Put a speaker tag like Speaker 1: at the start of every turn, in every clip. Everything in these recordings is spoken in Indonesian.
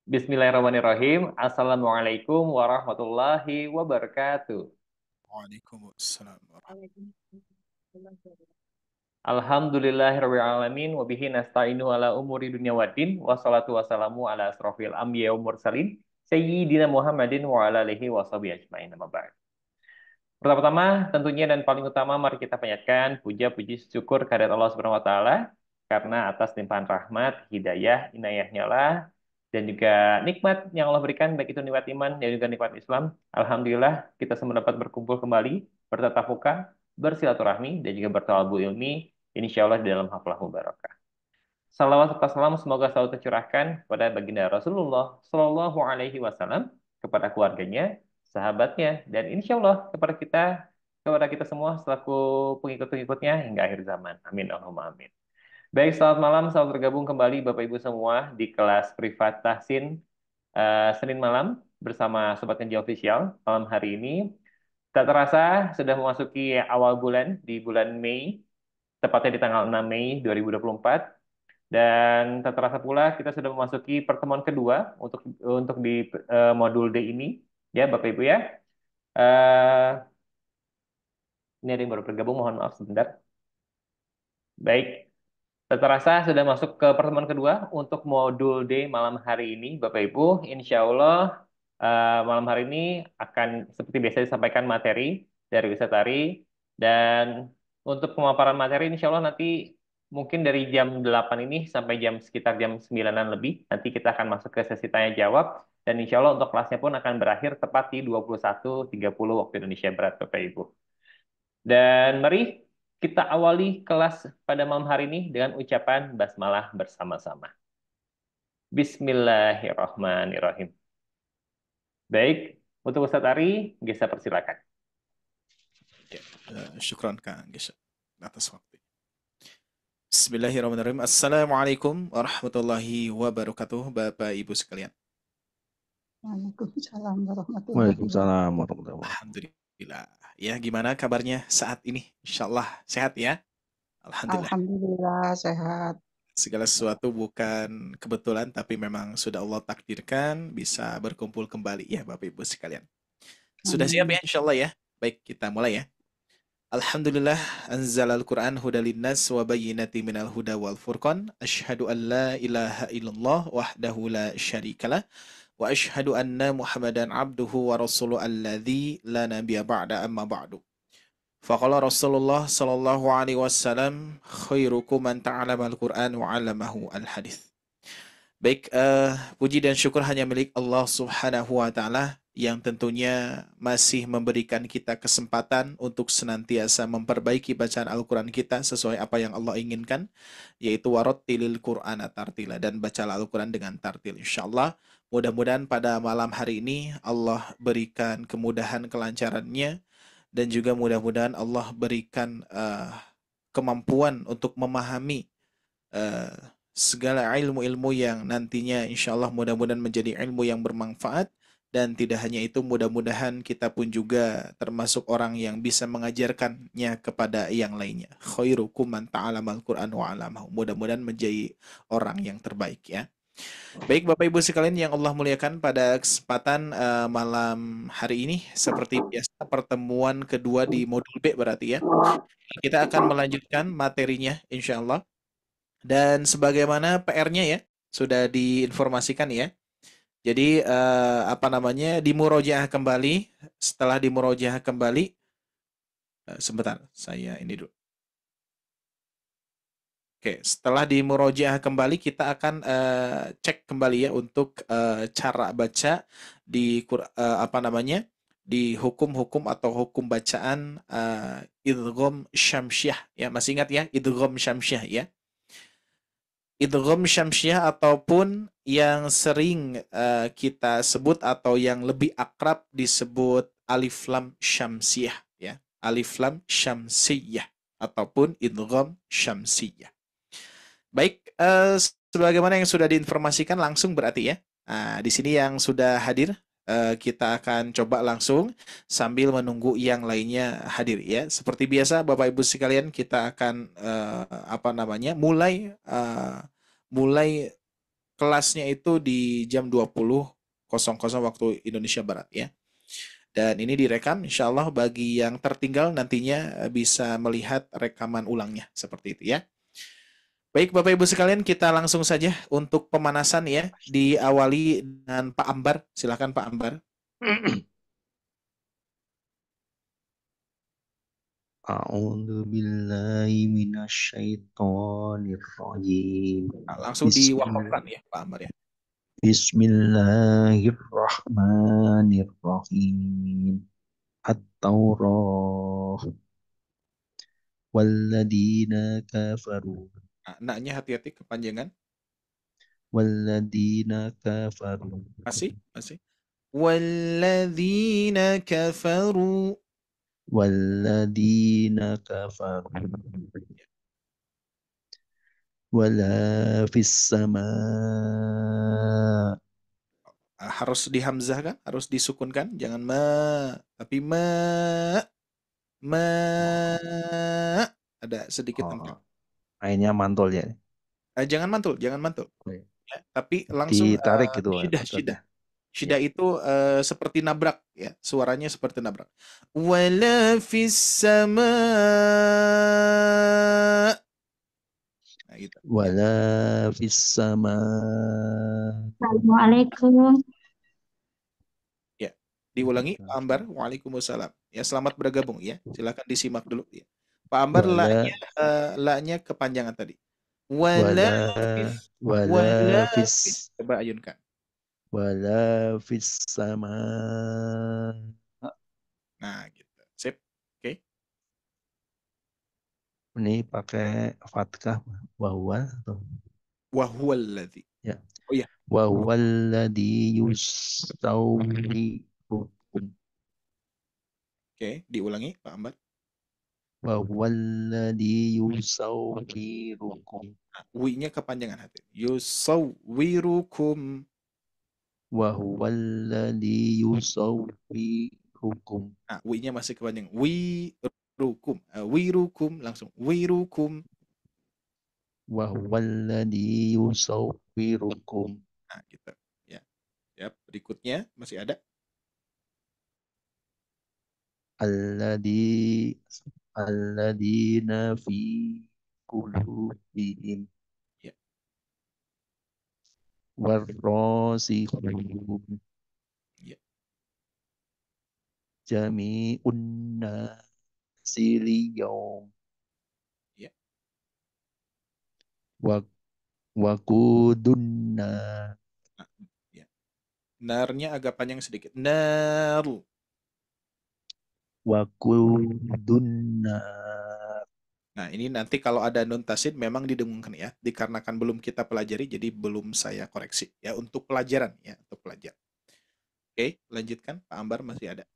Speaker 1: Bismillahirrahmanirrahim. Assalamualaikum warahmatullahi wabarakatuh.
Speaker 2: Waalaikumsalam warahmatullahi
Speaker 1: Alhamdulillahirrahmanirrahim. Wabihi nasta'inu ala umuri dunya waddin. Wassalatu wassalamu ala asrofil anbiya wa mursalin. Sayyidina Muhammadin wa ala alihi wa sahbihi ajma'in. Amma ba'd. Pertama-tama, tentunya dan paling utama, mari kita panjatkan puja puji syukur kehadirat Allah Subhanahu wa taala karena atas limpahan rahmat, hidayah, inayahnya lah dan juga nikmat yang Allah berikan baik itu nikmat iman dan juga nikmat Islam. Alhamdulillah kita semua dapat berkumpul kembali, bertatap muka, bersilaturahmi dan juga bertawabul ilmi insyaallah di dalam haflah mubarakah. Salawat serta salam semoga selalu tercurahkan kepada baginda Rasulullah Shallallahu Alaihi Wasallam, kepada keluarganya, sahabatnya, dan insya Allah kepada kita semua selaku pengikut-pengikutnya hingga akhir zaman. Amin Allahumma amin. Baik, selamat malam, selamat bergabung kembali Bapak Ibu semua di kelas privat Tahsin Senin malam bersama Sobat Kenji Official. Malam hari ini tak terasa sudah memasuki awal bulan di bulan Mei, tepatnya di tanggal 6 Mei 2024. Dan tak terasa pula kita sudah memasuki pertemuan kedua untuk di modul D ini, ya Bapak Ibu ya. Eh, ini ada yang baru bergabung, mohon maaf sebentar. Baik, tak terasa sudah masuk ke pertemuan kedua untuk modul D malam hari ini, Bapak Ibu. Insya Allah malam hari ini akan seperti biasa disampaikan materi dari Wisatari, dan untuk pemaparan materi insya Allah nanti mungkin dari jam 8 ini sampai sekitar jam 9-an lebih, nanti kita akan masuk ke sesi tanya jawab, dan insya Allah untuk kelasnya pun akan berakhir tepat di 21.30 waktu Indonesia Barat, Bapak Ibu. Dan mari kita awali kelas pada malam hari ini dengan ucapan basmalah bersama-sama. Bismillahirrahmanirrahim. Baik, untuk Ustadz Ari, Gesa persilakan.
Speaker 2: Syukran Kang Gesha atas waktu. Bismillahirrahmanirrahim. Assalamualaikum warahmatullahi wabarakatuh, Bapak Ibu sekalian.
Speaker 3: Waalaikumsalam warahmatullahi
Speaker 4: Waalaikumsalam
Speaker 3: wabarakatuh.
Speaker 4: warahmatullahi wabarakatuh.
Speaker 2: Alhamdulillah. Ya, gimana kabarnya saat ini? Insyaallah sehat ya. Alhamdulillah.
Speaker 3: Alhamdulillah sehat.
Speaker 2: Segala sesuatu bukan kebetulan, tapi memang sudah Allah takdirkan bisa berkumpul kembali ya, Bapak Ibu sekalian. Sudah siap ya, insyaallah ya. Baik, kita mulai ya. Alhamdulillah anzalal Qur'an hudal linnas wa bayyinati minal huda wal furqan asyhadu an la ilaha illallah wahdahu la syarikalah wa asyhadu anna Muhammadan abduhu wa rasuluhu alladzi la nabiyya ba'da amma ba'du. Faqala Rasulullah sallallahu alaihi wasallam khairukum man ta'allama al-Qur'an wa 'allamahu al-hadits. Baik, puji dan syukur hanya milik Allah Subhanahu wa taala yang tentunya masih memberikan kita kesempatan untuk senantiasa memperbaiki bacaan Al-Qur'an kita sesuai apa yang Allah inginkan, yaitu warattilil Qur'ana tartila, dan bacalah Al-Qur'an dengan tartil insyaallah. Mudah-mudahan pada malam hari ini Allah berikan kemudahan kelancarannya, dan juga mudah-mudahan Allah berikan kemampuan untuk memahami uh, segala ilmu-ilmu yang nantinya insya Allah mudah-mudahan menjadi ilmu yang bermanfaat. Dan tidak hanya itu, mudah-mudahan kita pun juga termasuk orang yang bisa mengajarkannya kepada yang lainnya. Khairukum man ta'alamal Qur'an wa 'allamahu. Mudah-mudahan menjadi orang yang terbaik ya. Baik Bapak Ibu sekalian yang Allah muliakan, pada kesempatan malam hari ini seperti biasa pertemuan kedua di modul B berarti ya. Kita akan melanjutkan materinya insya Allah. Dan sebagaimana PR-nya ya sudah diinformasikan ya. Jadi dimurojaah kembali. Setelah dimurojaah kembali, sebentar saya ini dulu. Oke, setelah dimurojaah kembali kita akan cek kembali ya untuk cara baca di di hukum-hukum atau hukum bacaan idgham syamsiah ya. Masih ingat ya idgham syamsiah ya? Idgham syamsiah ataupun yang sering kita sebut atau yang lebih akrab disebut alif lam syamsiah ya. Alif lam syamsiyah ataupun idgham syamsiyah. Baik, sebagaimana yang sudah diinformasikan langsung berarti ya. Nah, di sini yang sudah hadir kita akan coba langsung sambil menunggu yang lainnya hadir ya. Seperti biasa Bapak Ibu sekalian, kita akan mulai kelasnya itu di jam 20.00 waktu Indonesia Barat ya. Dan ini direkam, insya Allah bagi yang tertinggal nantinya bisa melihat rekaman ulangnya seperti itu ya. Baik Bapak Ibu sekalian, kita langsung saja untuk pemanasan ya. Diawali dengan Pak Ambar, silakan Pak Ambar.
Speaker 3: A'udzu billahi minasyaitonir rajim.
Speaker 2: Nah, langsung diwakafkan ya Pak Ambar ya.
Speaker 3: Bismillahirrahmanirrahim. At-Taurah walladzina kafaru
Speaker 2: Nah, naknya hati-hati kepanjangan.
Speaker 3: walladzina kafaru
Speaker 2: Masih. Walladzina kafaru.
Speaker 3: walladzina kafaru wala fis sama
Speaker 2: Harus dihamzahkan, harus disukunkan, jangan tapi ada sedikit hengkang.
Speaker 3: Ainnya mantul ya.
Speaker 2: Jangan mantul, jangan mantul. Ya, tapi langsung
Speaker 3: Ditarik gitu
Speaker 2: syidah.
Speaker 3: maksudnya.
Speaker 2: Syidah itu seperti nabrak ya, suaranya seperti nabrak. Wala fis sama. Nah, gitu.
Speaker 3: Wala fis sama.
Speaker 4: Assalamualaikum.
Speaker 2: Ya, diulangi Pak Ambar. Waalaikumsalam. Ya, selamat bergabung ya. Silakan disimak dulu ya. Pak Ambar la-nya kepanjangan tadi. Wala fis. Coba ayunkan.
Speaker 3: Wala fis sama.
Speaker 2: Nah, gitu. Sip. Oke.
Speaker 3: Ini pakai fathah wahwa atau
Speaker 2: Wahuwaladzi.
Speaker 3: ya.
Speaker 2: Oh iya.
Speaker 3: Wahwaladzi yusawwirukum.
Speaker 2: Oke, diulangi Pak Ambar.
Speaker 3: Wahwaladzi yusawwirukum.
Speaker 2: Nah, wi-nya kepanjangan hati. Yusawwirukum.
Speaker 3: Wahwaladzi yusawwirukum.
Speaker 2: Nah, wi-nya masih kepanjangan. Wirukum. Wirukum langsung. Wirukum.
Speaker 3: Wahwaladzi yusawwirukum.
Speaker 2: Nah, gitu. Ya. Ya, berikutnya masih ada.
Speaker 3: Alladzina fi qulubihim
Speaker 2: Ya.
Speaker 3: warrasikhun
Speaker 2: Ya.
Speaker 3: jami'un nasi liyawm
Speaker 2: Ya.
Speaker 3: waqudunna
Speaker 2: Nah, ya. Narnya agak panjang sedikit. Naru.
Speaker 3: waqudunna.
Speaker 2: Nah, ini nanti kalau ada nun tasid memang didengungkan ya, dikarenakan belum kita pelajari, jadi belum saya koreksi ya untuk pelajaran ya, untuk pelajar. Oke, lanjutkan Pak Ambar masih ada.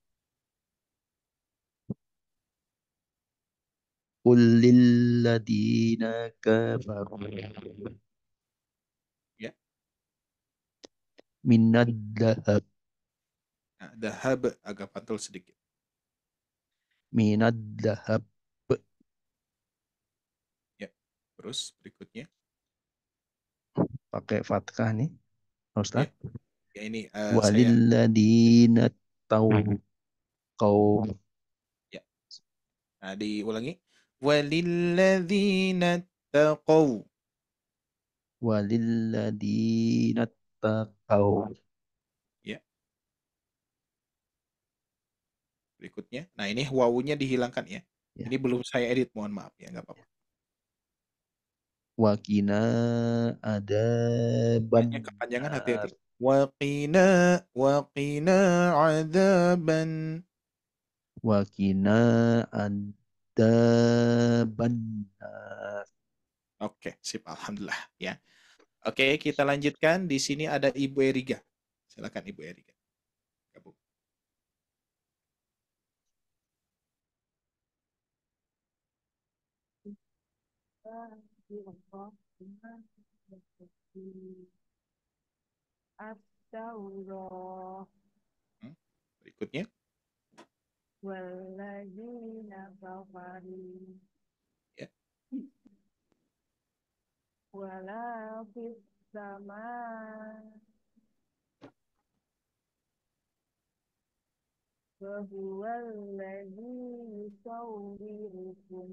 Speaker 3: Qul lilladzina kafaru
Speaker 2: Ya.
Speaker 3: minad dahab
Speaker 2: Nah, dahab agak pantul sedikit.
Speaker 3: minad dahab.
Speaker 2: Ya. Terus berikutnya.
Speaker 3: Pakai fathah nih Ustaz.
Speaker 2: Ya ini
Speaker 3: Walilladina taqaw.
Speaker 2: Ya. Nah, diulangi. Walilladzina taqaw.
Speaker 3: Walilladina taqaw.
Speaker 2: Ya. Berikutnya. Nah, ini wawunya dihilangkan ya.
Speaker 3: Ya.
Speaker 2: Ini belum saya edit, mohon maaf ya, nggak apa-apa.
Speaker 3: Wakina ada
Speaker 2: Hanya kepanjangan hati-hati. Waqina adaban.
Speaker 3: Wakina ada benar.
Speaker 2: Oke, sip, alhamdulillah ya. Oke, kita lanjutkan. Di sini ada Ibu Eriga. Silakan Ibu Eriga. Gabung.
Speaker 4: At-Taurah
Speaker 2: Berikutnya.
Speaker 4: walladzina kafaru
Speaker 2: Ya.
Speaker 4: wala fis السماء وهو الذي يصوركم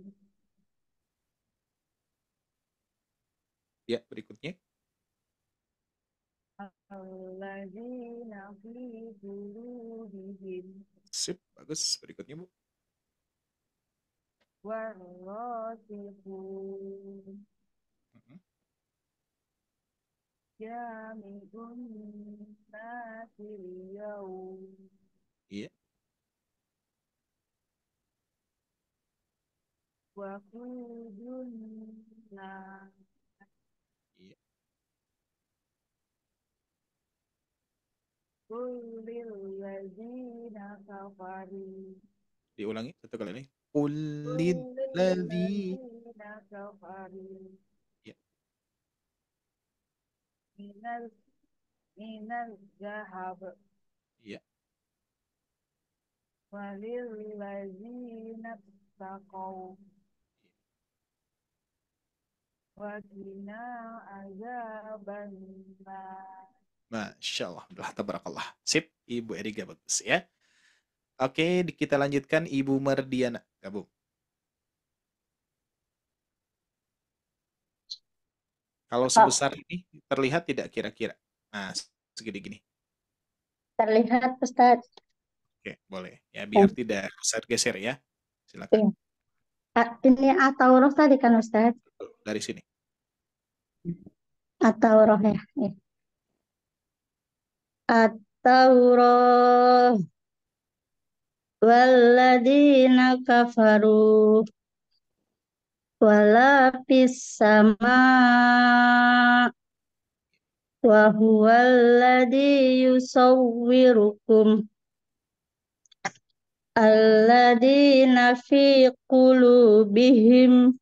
Speaker 2: Ya, berikutnya.
Speaker 4: الذين في قلوبهم
Speaker 2: Sip, bagus. Berikutnya, Bu.
Speaker 4: والراسخون
Speaker 2: Mhm.
Speaker 4: جامع الناس اليوم
Speaker 2: Iya,
Speaker 4: وقود الناس
Speaker 2: iya,
Speaker 4: كل الذين كفروا
Speaker 2: diulangi satu kali lagi.
Speaker 4: كل
Speaker 2: Kulilladzi.
Speaker 4: الذين كفروا
Speaker 2: Ya,
Speaker 4: من من الذهب
Speaker 2: iya.
Speaker 4: وللذين اتقوا وقنا عذاب النار.
Speaker 2: Masya Allah. Tabarakallah. Sip, Ibu Erika bagus ya. Oke, kita lanjutkan Ibu Mardiana. Gabung. Kalau sebesar ini terlihat tidak kira-kira? Nah, segini-gini.
Speaker 5: Terlihat, Ustadz.
Speaker 2: Oke, boleh. Ya, biar tidak geser-geser ya. Silakan.
Speaker 5: Iya. Ini At-Taurah tadi kan, Ustadz?
Speaker 2: Dari sini.
Speaker 5: At-Taurah ya. Iya. At-Taurah walladzina kafaru wala fis sama wa huwallazi yusawwirukum alladzina fi qulubihim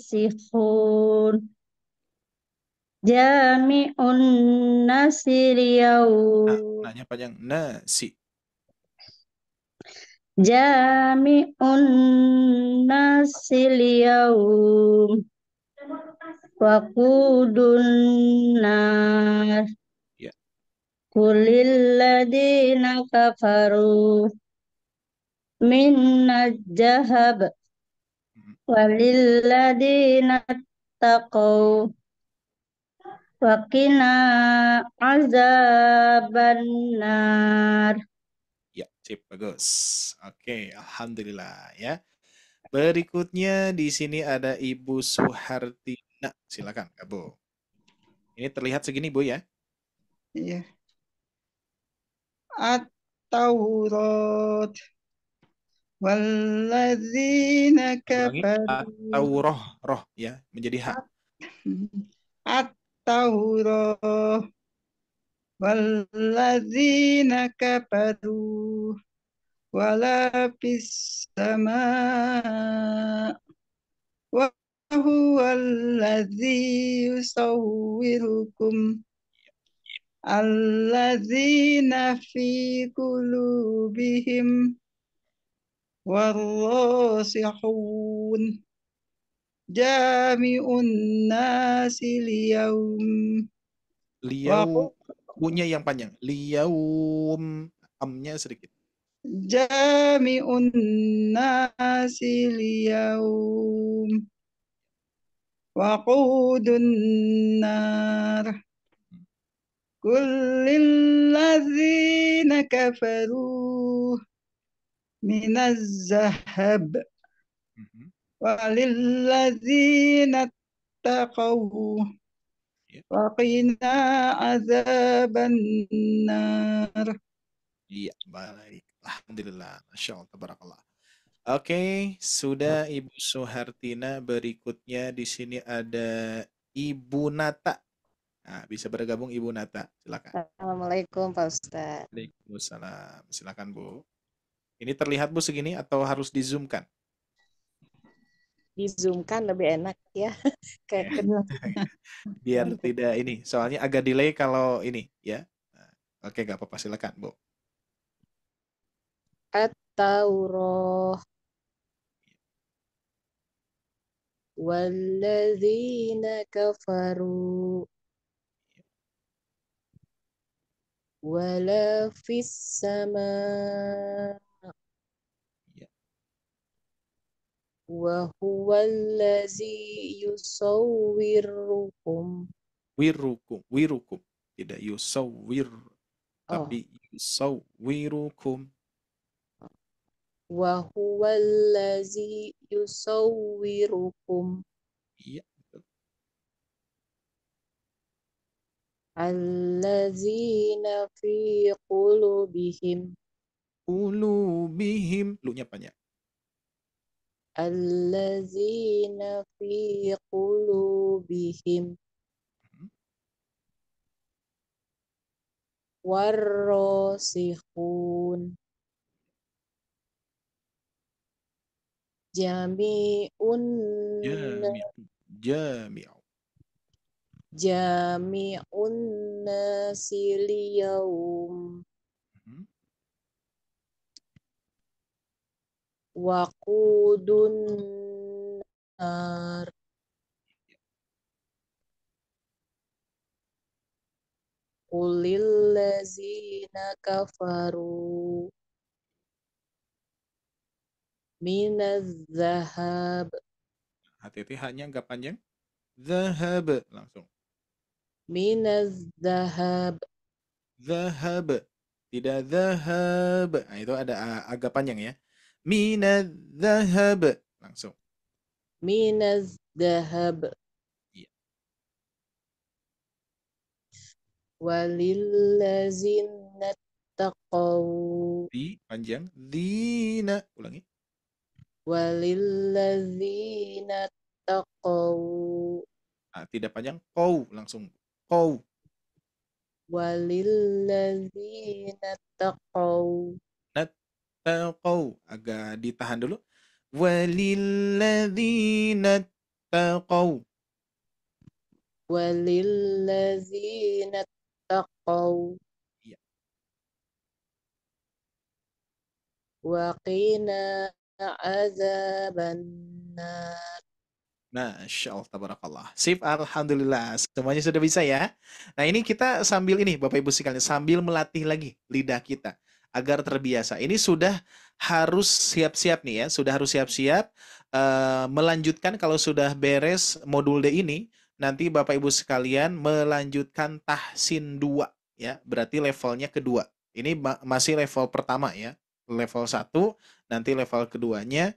Speaker 5: warrasikhun jami'un nasir
Speaker 2: Nah,
Speaker 5: yaum
Speaker 2: nanya panjang. Nasi.
Speaker 5: jami'un nasir yaum waqudun nar
Speaker 2: Ya.
Speaker 5: kulil ladina kafaru minnaj jahab
Speaker 2: Mhm.
Speaker 5: walil ladina taqaw waqina azaban nar.
Speaker 2: Ya, sip, bagus. Oke, alhamdulillah ya. Berikutnya di sini ada Ibu Suhartina. Silakan, Kak Bu. Ini terlihat segini, Bu ya.
Speaker 6: Iya. At-Taurat walladzina
Speaker 2: Ulangi.
Speaker 6: kafaru
Speaker 2: Roh ya, menjadi H.
Speaker 6: At-Taurat walladzina kafaru wala fis sama wa huwa alladzi yusawwirukum alladzina fi qulubihim والراسخون جامع الناس اليوم
Speaker 2: Liau, punya yang panjang. Liaum, amnya sedikit.
Speaker 6: جامع الناس اليوم وقود النار كل الذين كفروا من الذهب
Speaker 2: Mhm.
Speaker 6: وللذين اتقوا
Speaker 2: Ya.
Speaker 6: وقنا عذاب النار.
Speaker 2: Iya, baik. Alhamdulillah. Masya Allah, tabarakallah. Oke, sudah Ibu Suhartina. Berikutnya di sini ada Ibu Nata. Nah, bisa bergabung Ibu Nata. Silakan.
Speaker 7: Assalamualaikum Pak Ustadz.
Speaker 2: Waalaikumsalam. Silakan Bu. Ini terlihat Bu segini atau harus di-zoom-kan?
Speaker 7: Di-zoom-kan lebih enak ya.
Speaker 2: Ya.
Speaker 7: Kedua.
Speaker 2: Biar tidak ini. Soalnya agak delay kalau ini ya. Nah, oke, nggak apa-apa. Silakan Bu.
Speaker 7: At-Taurah والذين كفروا ولا في السماء
Speaker 2: Ya.
Speaker 7: وهو الذي يصوركم
Speaker 2: Wirukum. Tidak yusawwir,
Speaker 7: oh
Speaker 2: tapi yusawwirukum.
Speaker 7: وهو الذي يصوركم
Speaker 2: Iya, betul.
Speaker 7: الذين في قلوبهم
Speaker 2: Qulubihim. Lu-nya panjang.
Speaker 7: الذين في قلوبهم
Speaker 2: Hmm.
Speaker 7: والراسخون جميع
Speaker 2: Jami'u.
Speaker 7: جميع الناس اليوم
Speaker 2: Hmm.
Speaker 7: وقود النار قل الذين كفروا من الذهب
Speaker 2: Hati-hati hanya nggak panjang. Zahab. Langsung.
Speaker 7: من الذهب
Speaker 2: Zahab. Tidak zahab. Nah, itu ada agak panjang ya. Minadz zahab. Langsung.
Speaker 7: من الذهب
Speaker 2: Iya.
Speaker 7: وللذين اتقوا
Speaker 2: Di panjang. Dina. Ulangi.
Speaker 7: وللذين اتقوا
Speaker 2: Ah, tidak panjang. Kau. Langsung. Kau.
Speaker 7: وللذين اتقوا
Speaker 2: Nattaqau. Agak ditahan dulu. Walilladzina taqau.
Speaker 7: وللذين اتقوا
Speaker 2: Iya.
Speaker 7: وقنا عذاب النار
Speaker 2: Masya Allah, tabarakallah. Sip, alhamdulillah. Semuanya sudah bisa ya. Nah, ini kita sambil ini, Bapak Ibu sekalian, sambil melatih lagi lidah kita agar terbiasa. Ini sudah harus siap-siap nih ya, sudah harus siap-siap melanjutkan kalau sudah beres modul D ini, nanti Bapak Ibu sekalian melanjutkan tahsin 2 ya, berarti levelnya kedua. Ini masih level pertama ya, level 1, nanti level keduanya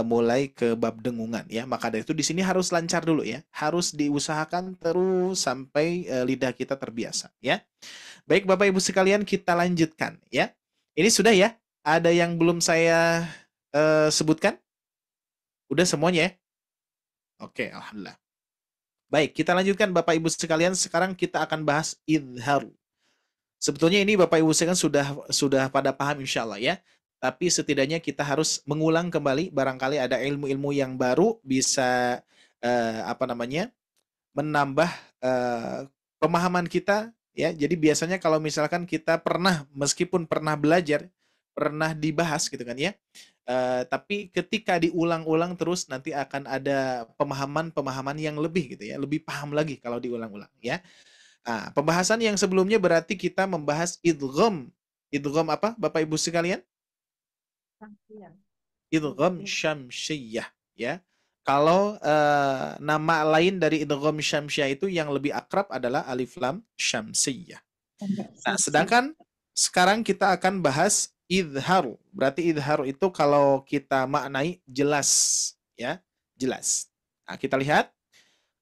Speaker 2: mulai ke bab dengungan ya. Maka dari itu di sini harus lancar dulu ya. Harus diusahakan terus sampai lidah kita terbiasa ya. Baik Bapak Ibu sekalian, kita lanjutkan ya. Ini sudah ya. Ada yang belum saya sebutkan? Udah semuanya ya? Oke, alhamdulillah. Baik, kita lanjutkan Bapak Ibu sekalian. Sekarang kita akan bahas idhar. Sebetulnya ini Bapak Ibu sekalian sudah pada paham insya Allah ya. Tapi setidaknya kita harus mengulang kembali, barangkali ada ilmu-ilmu yang baru bisa menambah pemahaman kita ya. Jadi biasanya kalau misalkan kita meskipun pernah belajar, pernah dibahas gitu kan ya. Tapi ketika diulang-ulang terus nanti akan ada pemahaman-pemahaman yang lebih gitu ya, lebih paham lagi kalau diulang-ulang ya. Nah, pembahasan yang sebelumnya berarti kita membahas idgham. Idgham apa Bapak Ibu sekalian? Idgham syamsiyah ya. Kalau nama lain dari idgham syamsiyah itu yang lebih akrab adalah alif lam syamsiyah. Nah, sedangkan sekarang kita akan bahas idhar. Berarti idhar itu kalau kita maknai jelas ya, jelas. Nah, kita lihat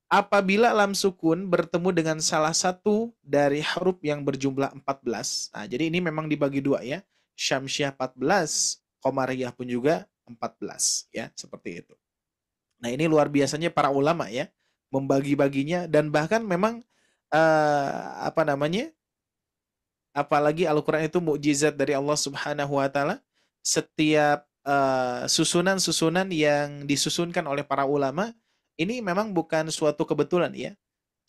Speaker 2: apabila lam sukun bertemu dengan salah satu dari huruf yang berjumlah 14. Nah, jadi ini memang dibagi dua ya. Syamsiyah 14, Qamariyah pun juga 14 ya, seperti itu. Nah, ini luar biasanya para ulama ya membagi-baginya, dan bahkan memang apalagi Al-Qur'an itu mukjizat dari Allah Subhanahu wa taala. Setiap susunan-susunan yang disusunkan oleh para ulama ini memang bukan suatu kebetulan ya.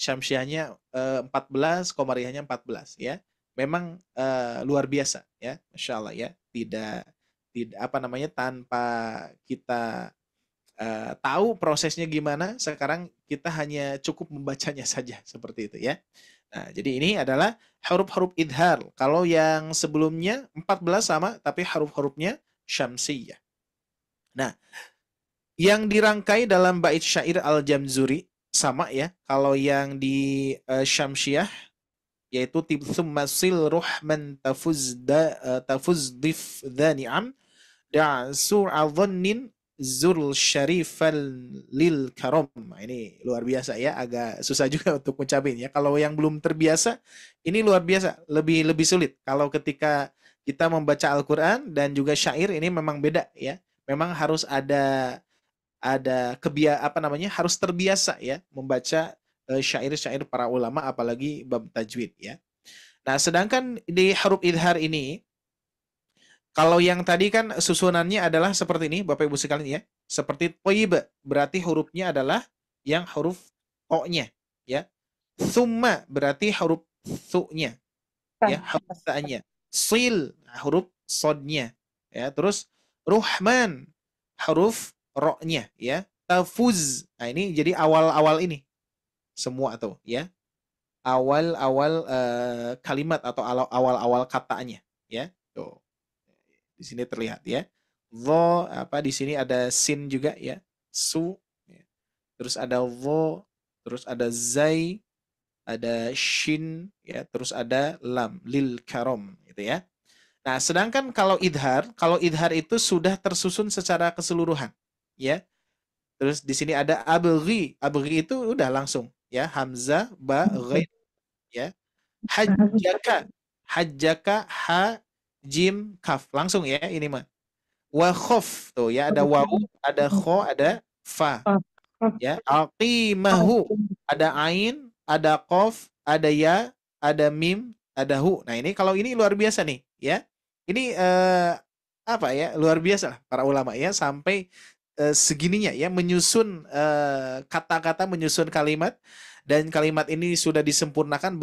Speaker 2: Syamsiahnya 14, Qamariyahnya 14 ya. Memang luar biasa ya, Masya Allah ya. Tidak tanpa kita tahu prosesnya gimana, sekarang kita hanya cukup membacanya saja seperti itu ya. Nah, jadi ini adalah huruf-huruf idhar. Kalau yang sebelumnya 14 sama tapi huruf-hurufnya syamsiyah. Nah, yang dirangkai dalam bait syair Al-Jamzuri sama ya. Kalau yang di syamsiyah yaitu thumma sil ruhman tafuzdif dhani'am da'sur adhannin zul syarifal lil karom. Nah, ini luar biasa ya, agak susah juga untuk mengucapin ya. Kalau yang belum terbiasa, ini luar biasa, lebih sulit. Kalau ketika kita membaca Al-Qur'an dan juga syair ini memang beda ya. Memang harus ada harus terbiasa ya membaca syair-syair para ulama apalagi bab tajwid ya. Nah, sedangkan di huruf idhar ini kalau yang tadi kan susunannya adalah seperti ini Bapak Ibu sekalian ya. Seperti thayyib berarti hurufnya adalah yang huruf o-nya ya. Tsumma berarti huruf su-nya ya, huruf sa-nya. Sil huruf sod-nya ya. Terus Ruhman huruf ro-nya ya. Tafuz. Nah, ini jadi awal-awal ini semua tuh ya. Awal-awal kalimat atau awal-awal katanya ya. Tuh. Di sini terlihat ya. Di sini ada sin juga ya. Su ya. Terus ada vo, terus ada zai, ada shin ya, terus ada lam lil karom gitu ya. Nah, sedangkan kalau idhar itu sudah tersusun secara keseluruhan ya. Terus di sini ada abghi itu udah langsung ya, hamzah ba ghain ya. Hajjaka ha jim kaf langsung ya ini mah. Wa khof tuh ya, ada wawu, ada kho, ada fa ya. Aqimahu ada ain, ada qaf, ada ya, ada mim, ada hu. Nah, ini kalau ini luar biasa nih ya. Ini luar biasa lah para ulama ya sampai segininya ya menyusun kata-kata, menyusun kalimat, dan kalimat ini sudah disempurnakan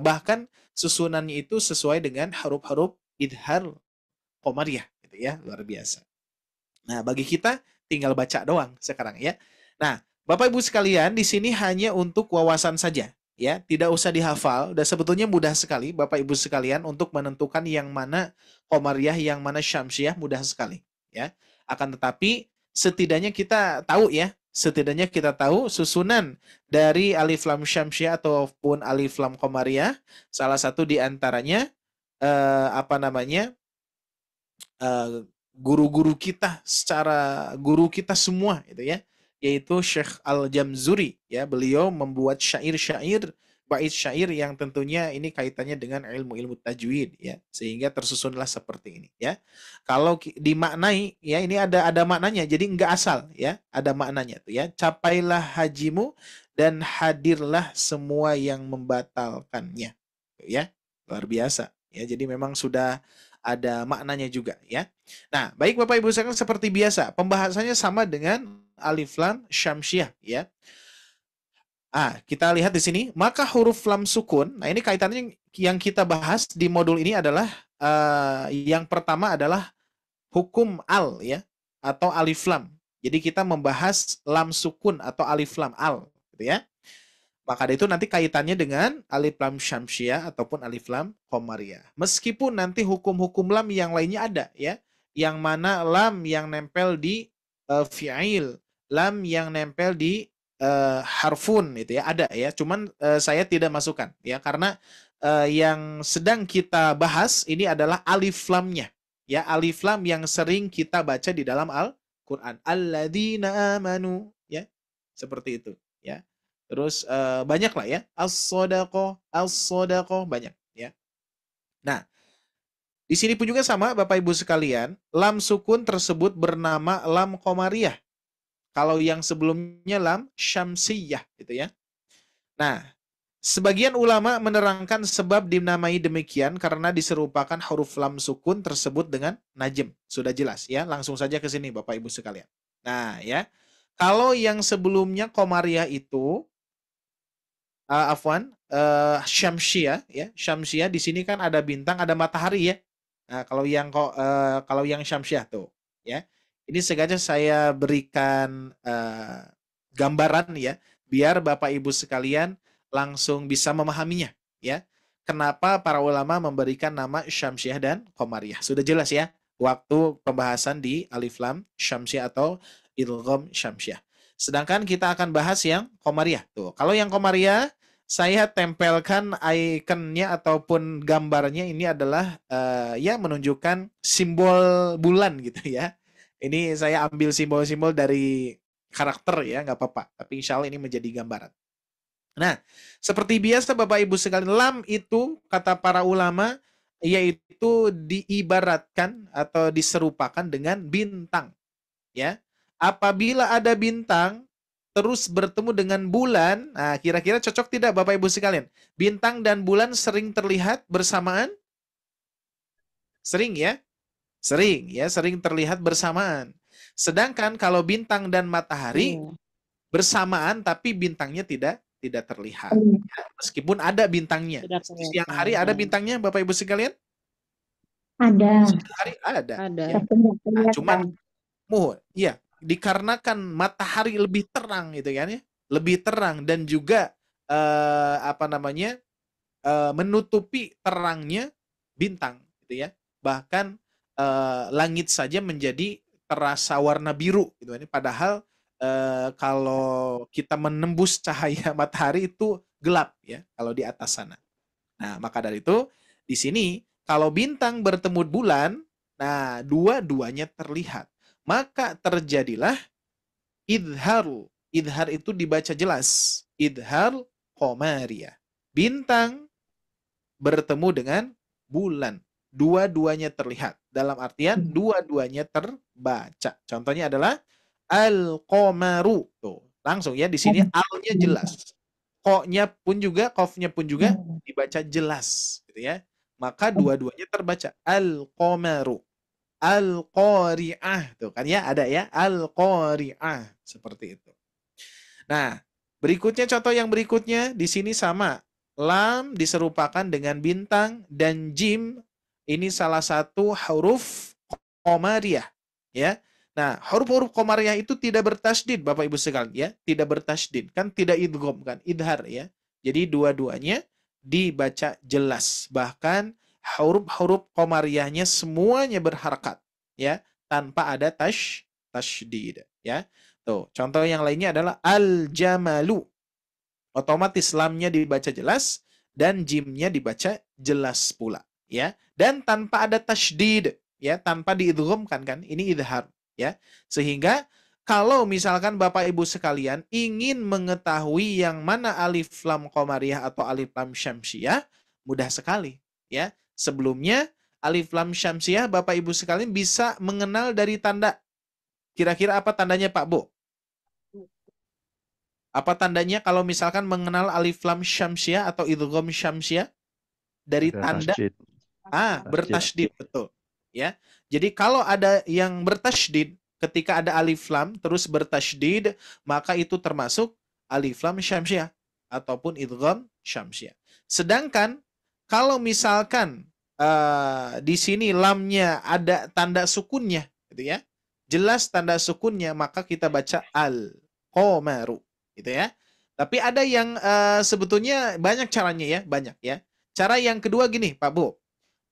Speaker 2: bahkan susunannya itu sesuai dengan huruf-huruf idhar qamariyah gitu ya, luar biasa. Nah, bagi kita tinggal baca doang sekarang ya. Nah, Bapak Ibu sekalian, di sini hanya untuk wawasan saja ya, tidak usah dihafal. Dan sebetulnya mudah sekali Bapak Ibu sekalian untuk menentukan yang mana qamariyah, yang mana syamsiyah, mudah sekali ya. Akan tetapi setidaknya kita tahu ya, susunan dari alif lam syamsiyah ataupun alif lam qamariyah. Salah satu di antaranya guru-guru kita guru kita semua itu ya, yaitu Syekh Al-Jamzuri ya. Beliau membuat syair-syair, bait syair yang tentunya ini kaitannya dengan ilmu-ilmu tajwid ya, sehingga tersusunlah seperti ini ya. Kalau dimaknai ya, ini ada maknanya, jadi enggak asal ya, ada maknanya tuh ya. Capailah hajimu dan hadirlah semua yang membatalkannya ya. Luar biasa ya, jadi memang sudah ada maknanya juga ya. Nah, baik Bapak Ibu sekalian, seperti biasa pembahasannya sama dengan alif lam syamsiyah ya. Kita lihat di sini, maka huruf lam sukun. Nah, ini kaitannya yang kita bahas di modul ini adalah yang pertama adalah hukum al ya, atau alif lam. Jadi kita membahas lam sukun atau alif lam al gitu ya. Maka itu nanti kaitannya dengan alif lam syamsiyah ataupun alif lam qamariyah. Meskipun nanti hukum-hukum lam yang lainnya ada ya, yang mana lam yang nempel di fi'il, lam yang nempel di harfun itu ya, ada ya. Cuman saya tidak masukkan ya, karena yang sedang kita bahas ini adalah alif lamnya ya, alif lam yang sering kita baca di dalam Al-Qur'an. Alladzina amanu ya, seperti itu ya. Terus banyak lah ya, as-sodaqoh banyak ya. Nah, di sini pun juga sama Bapak Ibu sekalian, lam sukun tersebut bernama lam qamariyah. Kalau yang sebelumnya lam syamsiyah gitu ya. Nah, sebagian ulama menerangkan sebab dinamai demikian karena diserupakan huruf lam sukun tersebut dengan najm. Sudah jelas ya, langsung saja ke sini Bapak Ibu sekalian. Nah ya, kalau yang sebelumnya qamariyah itu syamsiyah ya. Syamsiyah di sini kan ada bintang, ada matahari ya. Nah, kalau yang syamsiyah tuh ya. Ini sengaja saya berikan gambaran ya, biar Bapak Ibu sekalian langsung bisa memahaminya ya. Kenapa para ulama memberikan nama Syamsiah dan Qamariyah? Sudah jelas ya waktu pembahasan di Alif Lam Syamsiah atau Idgham Syamsiah. Sedangkan kita akan bahas yang Qamariyah. Tuh, kalau yang Qamariyah saya tempelkan ikonnya ataupun gambarnya ini adalah ya menunjukkan simbol bulan gitu ya. Ini saya ambil simbol-simbol dari karakter ya, nggak apa-apa. Tapi insya Allah ini menjadi gambaran. Nah, seperti biasa Bapak Ibu sekalian, lam itu kata para ulama yaitu diibaratkan atau diserupakan dengan bintang. Ya, apabila ada bintang terus bertemu dengan bulan, nah kira-kira cocok tidak Bapak Ibu sekalian? Bintang dan bulan sering terlihat bersamaan? Sering ya? Sering ya, sering terlihat bersamaan. Sedangkan kalau bintang dan matahari bersamaan tapi bintangnya tidak terlihat. Ya, meskipun ada bintangnya.
Speaker 7: Tidak
Speaker 2: Di siang hari ada bintangnya Bapak Ibu sekalian?
Speaker 5: Ada.
Speaker 2: Siang hari ada.
Speaker 7: Ada.
Speaker 2: Ya.
Speaker 5: Tapi nggak
Speaker 2: Nah,
Speaker 5: kelihatan.
Speaker 2: cuman ya, dikarenakan matahari lebih terang gitu kan ya. Lebih terang dan juga menutupi terangnya bintang gitu ya. Bahkan langit saja menjadi terasa warna biru gitu kan. Padahal kalau kita menembus cahaya matahari itu gelap ya kalau di atas sana. Nah, maka dari itu di sini kalau bintang bertemu bulan, nah dua-duanya terlihat. Maka terjadilah idhar. Idhar itu dibaca jelas. Idhar qamariyah. Bintang bertemu dengan bulan. Dua-duanya terlihat. Dalam artian dua-duanya terbaca. Contohnya adalah al-qamaru. Tuh, langsung ya di sini al-nya jelas. Ko-nya pun juga, qaf-nya pun juga dibaca jelas, gitu ya. Maka dua-duanya terbaca al-qamaru. Al-qari'ah. Tuh kan ya ada ya al-qari'ah seperti itu. Nah, berikutnya contoh yang berikutnya di sini sama. Lam diserupakan dengan bintang dan jim ini salah satu huruf qamariyah ya. Nah, huruf-huruf qamariyah itu tidak bertasydid Bapak Ibu sekalian ya, tidak bertasydid, kan tidak idgham kan, idhar ya. Jadi dua-duanya dibaca jelas. Bahkan huruf-huruf qamariyahnya semuanya berharakat ya, tanpa ada tasydid ya. Tuh, contoh yang lainnya adalah al-jamalu. Otomatis lamnya dibaca jelas dan jimnya dibaca jelas pula ya, dan tanpa ada tasydid ya, tanpa diidghamkan kan, ini idhar ya. Sehingga kalau misalkan Bapak Ibu sekalian ingin mengetahui yang mana alif lam qamariyah atau alif lam syamsiyah, mudah sekali ya. Sebelumnya alif lam syamsiyah Bapak Ibu sekalian bisa mengenal dari tanda. Kira-kira apa tandanya Pak Bu? Apa tandanya kalau misalkan mengenal alif lam syamsiyah atau idgham syamsiyah? Dari
Speaker 3: Ada
Speaker 2: tanda
Speaker 3: tasydid.
Speaker 2: bertasydid, betul. Ya. Jadi kalau ada yang bertasydid, ketika ada alif lam terus bertasydid, maka itu termasuk alif lam syamsiyah ataupun idgham syamsiyah. Sedangkan kalau misalkan di sini lamnya ada tanda sukunnya gitu ya. Jelas tanda sukunnya, maka kita baca al-qamaru gitu ya. Tapi ada yang sebetulnya banyak caranya ya, banyak ya. Cara yang kedua gini, Pak Bu.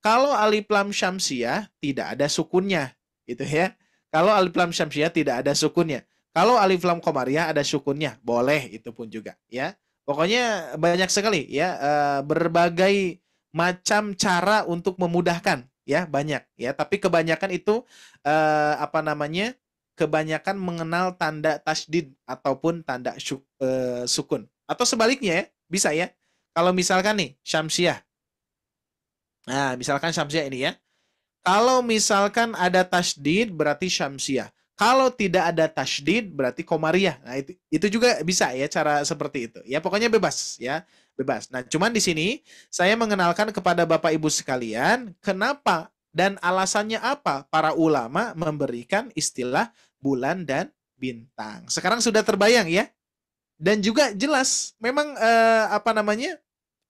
Speaker 2: Kalau alif lam syamsiyah tidak ada sukunnya, gitu ya. Kalau alif lam syamsiyah tidak ada sukunnya. Kalau alif lam qamariyah ada sukunnya, boleh itu pun juga ya. Pokoknya banyak sekali ya, berbagai macam cara untuk memudahkan ya, banyak ya. Tapi kebanyakan itu kebanyakan mengenal tanda tasydid ataupun tanda sukun. Atau sebaliknya ya, bisa ya. Kalau misalkan nih, syamsiyah. Nah, misalkan syamsiyah ini ya. Kalau misalkan ada tasydid berarti syamsiyah. Kalau tidak ada tasydid berarti qamariyah. Nah, itu juga bisa ya cara seperti itu. Ya, pokoknya bebas ya, bebas. Nah, cuman di sini saya mengenalkan kepada Bapak Ibu sekalian kenapa dan alasannya apa para ulama memberikan istilah bulan dan bintang. Sekarang sudah terbayang ya? Dan juga jelas, memang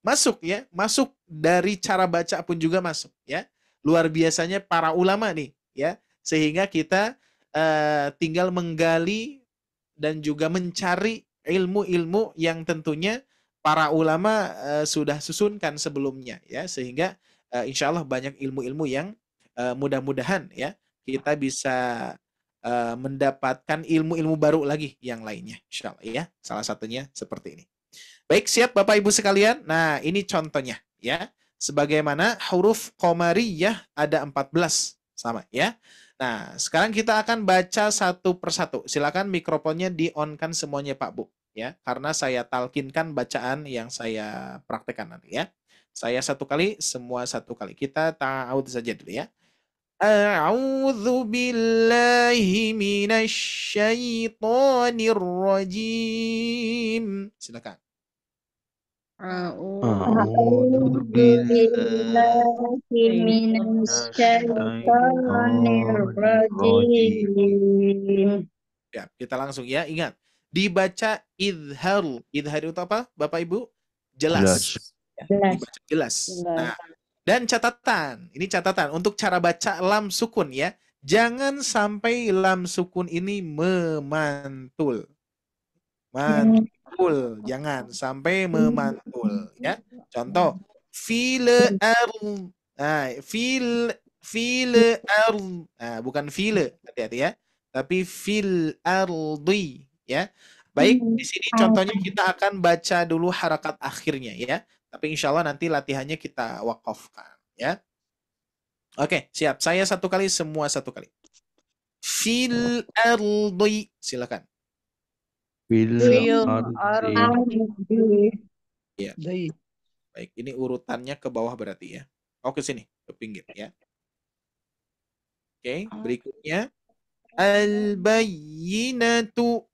Speaker 2: masuk ya, masuk dari cara baca pun juga masuk ya. Luar biasanya para ulama nih ya, sehingga kita tinggal menggali dan juga mencari ilmu-ilmu yang tentunya para ulama sudah susunkan sebelumnya ya, sehingga insya Allah banyak ilmu-ilmu yang mudah-mudahan ya kita bisa mendapatkan ilmu-ilmu baru lagi yang lainnya insya Allah ya. Salah satunya seperti ini. Baik, siap Bapak Ibu sekalian. Nah, ini contohnya ya. Sebagaimana huruf qamariyah ada 14 sama ya. Nah, sekarang kita akan baca satu persatu. Silakan mikrofonnya di-on-kan semuanya Pak Bu ya, karena saya talkinkan bacaan yang saya praktekkan nanti ya. Saya satu kali, semua satu kali. Kita ta'awud saja dulu ya. A'udzu billahi minasyaitonir rajim. Silakan.
Speaker 3: أعوذ بالله
Speaker 5: من
Speaker 3: من
Speaker 5: الشيطان
Speaker 3: الشيطان الرجيم
Speaker 5: الرجيم.
Speaker 2: Ya, kita langsung ya. Ingat, dibaca idhar. Idhar itu apa, Bapak Ibu? Jelas.
Speaker 3: jelas.
Speaker 2: Ya,
Speaker 5: Jelas.
Speaker 2: dibaca jelas. Nah, dan catatan. Ini catatan untuk cara baca lam sukun ya. Jangan sampai lam sukun ini memantul. Mantul, jangan sampai memantul ya. Contoh, fil arl. Nah, fil arl. Nah, bukan fil, hati-hati ya. Tapi fil ardi ya. Baik, di sini contohnya kita akan baca dulu harakat akhirnya ya. Tapi insya Allah nanti latihannya kita wakafkan ya. Oke, siap. Saya satu kali, semua satu kali. Fil ardi. Silakan.
Speaker 3: Fil
Speaker 7: Fil
Speaker 3: ardi
Speaker 2: Ya. Baik, ini urutannya ke bawah berarti ya. Oh, ke sini, ke pinggir ya. Oke, berikutnya al-bayyinatu.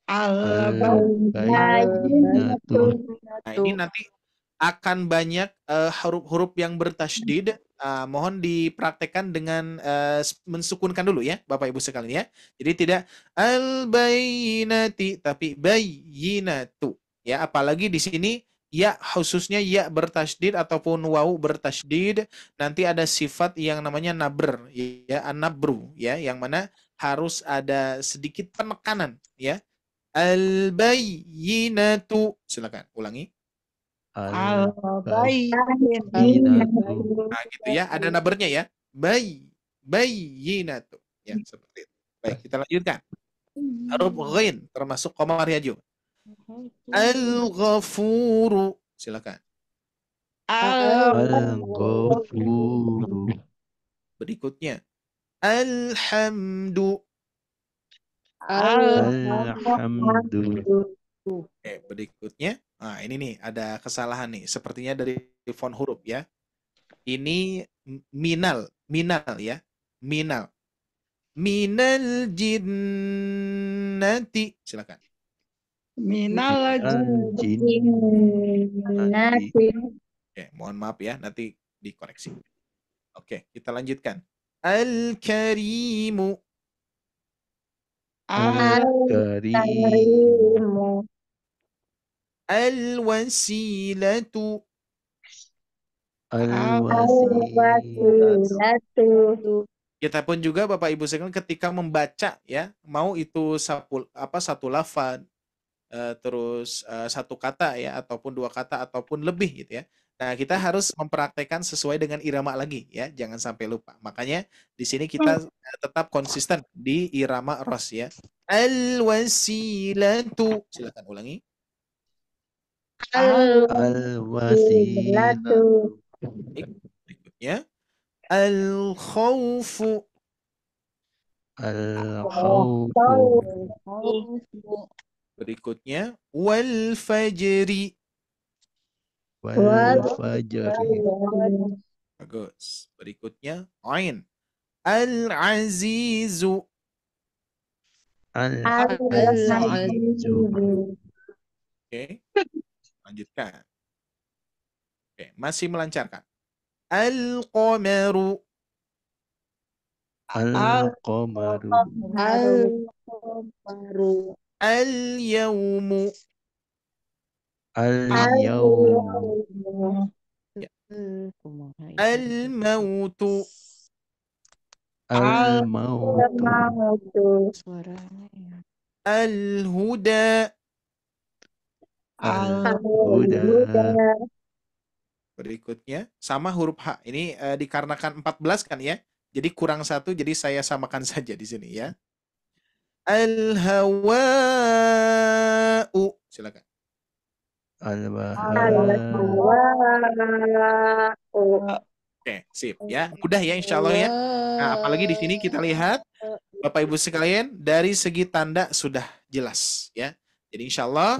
Speaker 3: al-bayyinatu.
Speaker 2: Nah, ini nanti akan banyak huruf-huruf yang bertasydid. Mohon dipraktekkan dengan mensukunkan dulu ya, Bapak Ibu sekalian ya. Jadi tidak al-bayyinati tapi bayyinatu. Ya, apalagi di sini ya khususnya ya bertasydid ataupun waw bertasydid, nanti ada sifat yang namanya nabr ya, an-nabru ya, yang mana harus ada sedikit penekanan ya. Al-bayyinatu. Silakan ulangi.
Speaker 3: Al-bayyinatu.
Speaker 2: Nah, gitu ya. Ada nabernya ya. Bayyinatu. Ya, seperti itu. Baik, kita lanjutkan. Huruf ghain termasuk qamar yaju. Al-ghafuru. Silakan.
Speaker 3: Al-ghafuru.
Speaker 2: Berikutnya. Alhamdu.
Speaker 3: Alhamdu.
Speaker 2: Oke, berikutnya. Nah, ini nih ada kesalahan nih. Sepertinya dari font huruf ya. Ini minal ya. Minal jinnati. Silakan.
Speaker 6: Minal
Speaker 5: jinnati.
Speaker 2: Oke, mohon maaf ya, nanti dikoreksi. Oke, kita lanjutkan. Al-Karimu.
Speaker 3: Al-Karimu.
Speaker 2: Al-Wasilatu.
Speaker 5: Al-wasilatu.
Speaker 2: Kita pun juga Bapak Ibu sekalian ketika membaca ya, mau itu satu lafaz, terus satu kata ya, ataupun dua kata ataupun lebih gitu ya. Nah, kita harus mempraktekkan sesuai dengan irama lagi ya, jangan sampai lupa. Makanya di sini kita tetap konsisten di irama ros ya. Al-wasilatu. Silakan ulangi.
Speaker 5: Al-wasilatu.
Speaker 2: Berikutnya al-khawfu.
Speaker 3: Al-khawfu.
Speaker 2: Berikutnya wal-fajri.
Speaker 3: Wal-fajri.
Speaker 2: Bagus. Berikutnya ain. Al-azizu.
Speaker 3: Al-azizu.
Speaker 2: Oke. Lanjutkan. Oke, masih melancarkan. Al-qamaru.
Speaker 3: Al-qamaru.
Speaker 2: Al-yawmu.
Speaker 3: Al-yawmu.
Speaker 2: Ya. Al-mautu.
Speaker 3: Al-mautu.
Speaker 5: Al-mautu.
Speaker 7: Suaranya ya.
Speaker 2: Al-huda.
Speaker 3: Al-huda.
Speaker 5: Al-huda.
Speaker 2: Berikutnya sama huruf H. Ini dikarenakan 14 kan ya. Jadi kurang satu, jadi saya samakan saja di sini ya. Al-hawa'u. Silakan.
Speaker 3: Al-baha'u.
Speaker 5: Al-hawa'u.
Speaker 2: Oke, sip ya. Mudah ya insya Allah ya. Nah, apalagi di sini kita lihat Bapak Ibu sekalian dari segi tanda sudah jelas ya. Jadi insya Allah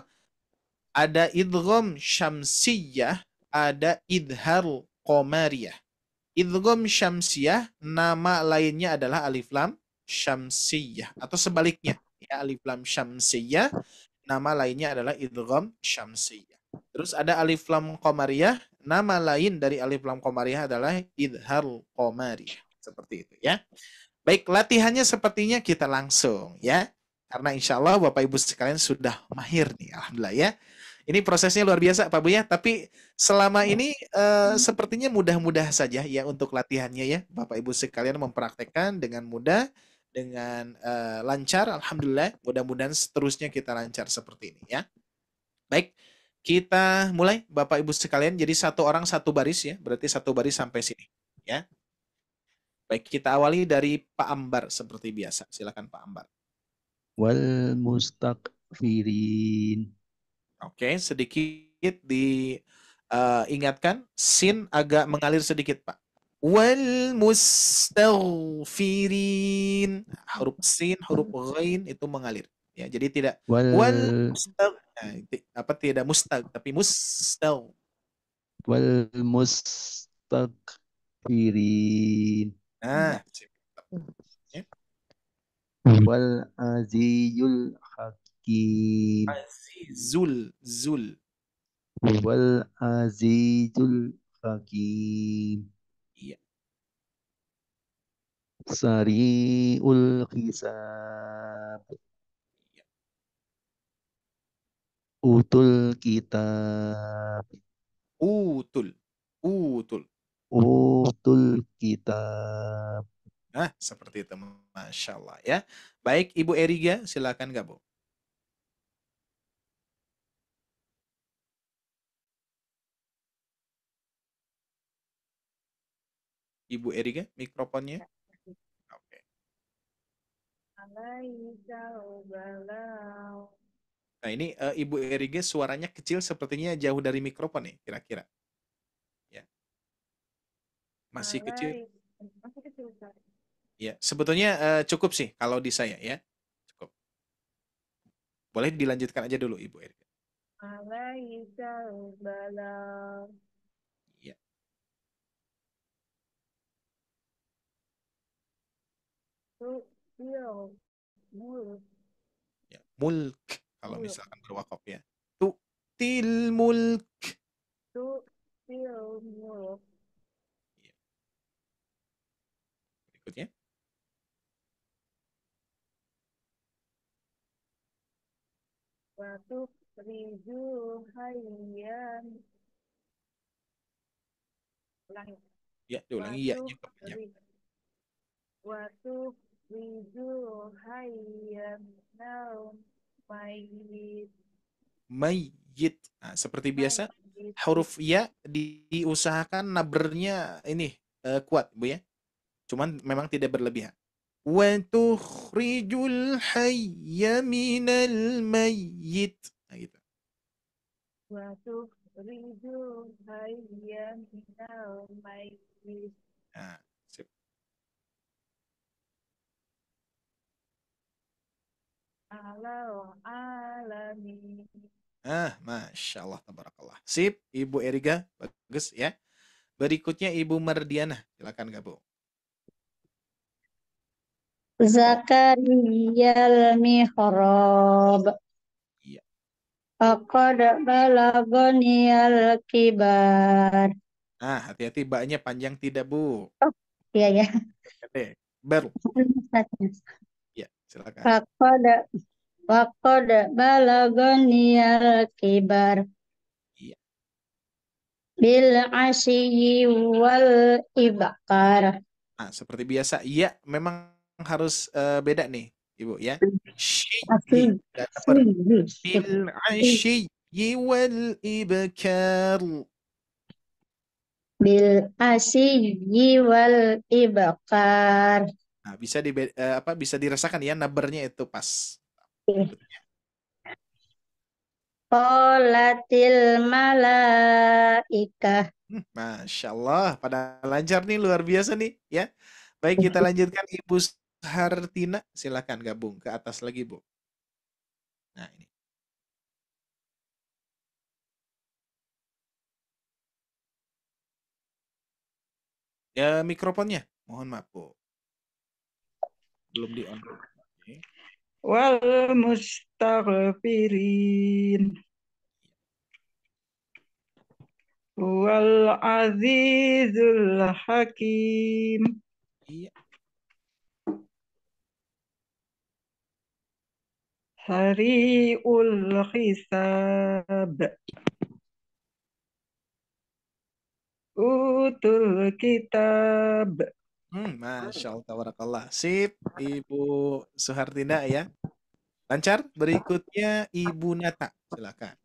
Speaker 2: ada idgham syamsiyah, ada idhar qamariyah. Idgham syamsiyah nama lainnya adalah alif lam syamsiyah atau sebaliknya ya, alif lam syamsiyah nama lainnya adalah idgham syamsiyah. Terus ada alif lam qamariyah, nama lain dari alif lam qamariyah adalah idhar qamariyah. Seperti itu ya. Baik, latihannya sepertinya kita langsung ya. Karena insya Allah Bapak Ibu sekalian sudah mahir nih, alhamdulillah ya. Ini prosesnya luar biasa Pak Bu ya, tapi selama ini sepertinya mudah-mudah saja ya untuk latihannya ya. Bapak Ibu sekalian mempraktekkan dengan mudah, dengan lancar, alhamdulillah. Mudah-mudahan seterusnya kita lancar seperti ini ya. Baik, kita mulai Bapak Ibu sekalian. Jadi satu orang satu baris ya, berarti satu baris sampai sini ya. Baik, kita awali dari Pak Ambar seperti biasa. Silakan Pak Ambar.
Speaker 3: Wal mustaqfirin.
Speaker 2: Oke, sedikit diingatkan, sin agak mengalir sedikit, Pak. Wal mustaghfirin. Huruf sin, huruf ghain itu mengalir. Ya, jadi tidak wal mustag, tidak mustag, tapi mustag.
Speaker 3: Wal mustaqfirin.
Speaker 2: Nah, ya.
Speaker 3: Wal azizul hakim.
Speaker 2: Azizul zul.
Speaker 3: Wal azizul hakim.
Speaker 2: Iya.
Speaker 3: Sari'ul hisab.
Speaker 2: Iya.
Speaker 3: Utul kitab.
Speaker 2: Utul
Speaker 3: kitab.
Speaker 2: Nah, seperti itu. Masya Allah ya. Baik, Ibu Eriga, silakan gabung. Ibu Eriga, mikrofonnya. Oke. Nah, ini Ibu Eriga suaranya kecil, sepertinya jauh dari mikrofon nih, kira-kira. Ya. Masih kecil.
Speaker 4: Masih kecil, Ustaz.
Speaker 2: Ya, sebetulnya cukup sih kalau di saya ya. Cukup. Boleh dilanjutkan aja dulu Ibu Eriga.
Speaker 4: Alaikal balagh.
Speaker 2: Iya.
Speaker 4: Tu'til mulk.
Speaker 2: Ya, mulk kalau misalkan berwakaf ya. Tu'til mulk.
Speaker 4: Tu'til mulk.
Speaker 2: Ya. Berikutnya.
Speaker 4: Wa tukhrijul hayyan. Ulangi.
Speaker 2: Ya, diulangi ya-nya kebanyakan.
Speaker 4: Wa tukhrijul hayyan minal mayyit.
Speaker 2: Mayyit. Nah, seperti biasa huruf ya diusahakan nabernya ini kuat Bu ya. Cuman memang tidak berlebihan. Wa tukhrijul hayya minal mayyit. Nah gitu.
Speaker 4: Wa tukhrijul hayya minal mayyit.
Speaker 2: Nah, sip.
Speaker 4: Alal alamin.
Speaker 2: Masya Allah, tabarakallah. Sip, Ibu Eriga, bagus ya. Berikutnya Ibu Mardiana, silakan gabung.
Speaker 5: Zakariyal mihrab.
Speaker 2: Iya.
Speaker 5: Faqad balagoniyal kibar.
Speaker 2: Nah, hati-hati baknya panjang tidak, Bu.
Speaker 5: Oh, iya ya.
Speaker 2: Oke, baru. Ya, silakan.
Speaker 5: Faqad balagoniyal kibar.
Speaker 2: Iya.
Speaker 5: Bil asyi wal ibkar.
Speaker 2: Nah, seperti biasa, ya memang harus beda nih, Ibu ya. Syiyyi,
Speaker 5: Asih.
Speaker 2: dan per
Speaker 5: Asih.
Speaker 2: bil ashiyyi wal ibkar.
Speaker 5: Bil asyi wal ibakar.
Speaker 2: Nah, bisa bisa dirasakan ya nabernya itu pas. Berikutnya.
Speaker 5: Qolatil malaikah.
Speaker 2: Masya Allah, pada lancar nih, luar biasa nih ya. Baik, kita lanjutkan Ibu Hartina, silakan gabung ke atas lagi, Bu. Nah, ini. Ya, mikrofonnya. Mohon maaf, Bu. Belum di-on. Oke.
Speaker 6: wal mustaghfirin wal azizul hakim
Speaker 2: Iya.
Speaker 6: sari'ul hisab utul kitab.
Speaker 2: Masya Allah, tabarakallah. Sip, Ibu Suhartina ya. Lancar. Berikutnya Ibu Nata, silakan.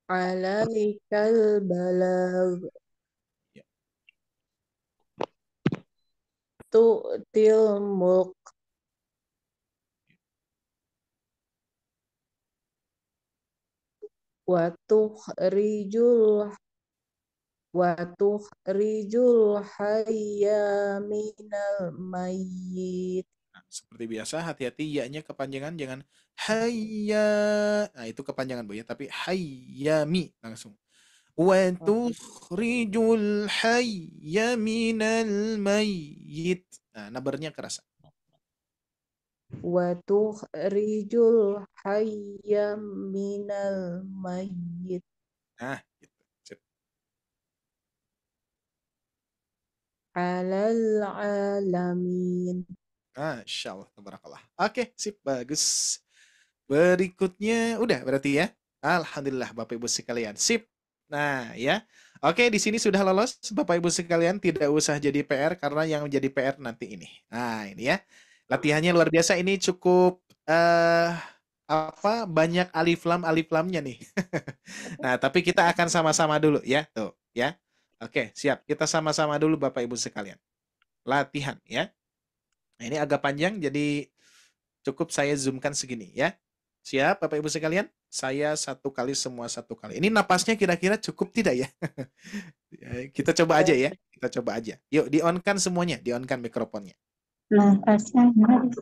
Speaker 7: alaikal balagh
Speaker 2: Ya.
Speaker 7: tu'til mulk wa tukhrijul hayya minal mayyit.
Speaker 2: Nah, seperti biasa, hati-hati ya-nya kepanjangan, jangan hayya. Nah, itu kepanjangan, Bu ya, tapi hayyami langsung. Wa tukhrijul hayya minal mayyit. Nah, nabarnya kerasa.
Speaker 7: Wa tukhrijul hayya minal mayyit.
Speaker 2: Nah, gitu. Sip.
Speaker 7: Alal alamin.
Speaker 2: Masya Allah, tabarakallah. Oke, sip, bagus. Berikutnya, udah berarti ya. Alhamdulillah, Bapak Ibu sekalian. Sip. Nah, ya. Oke, di sini sudah lolos, Bapak Ibu sekalian. Tidak usah jadi PR, karena yang menjadi PR nanti ini. Nah, ini ya. Latihannya luar biasa. Ini cukup, banyak alif lamnya nih. Nah, tapi kita akan sama-sama dulu ya. Tuh, ya. Oke, siap. Kita sama-sama dulu, Bapak Ibu sekalian. Latihan, ya. Nah, ini agak panjang, jadi cukup saya zoomkan segini ya. Siap, Bapak Ibu sekalian? Saya satu kali, semua satu kali. Ini napasnya kira-kira cukup tidak ya? Kita coba aja ya. Kita coba aja. Yuk, di-on-kan semuanya. Di-on-kan mikrofonnya.
Speaker 5: Nafasnya harus.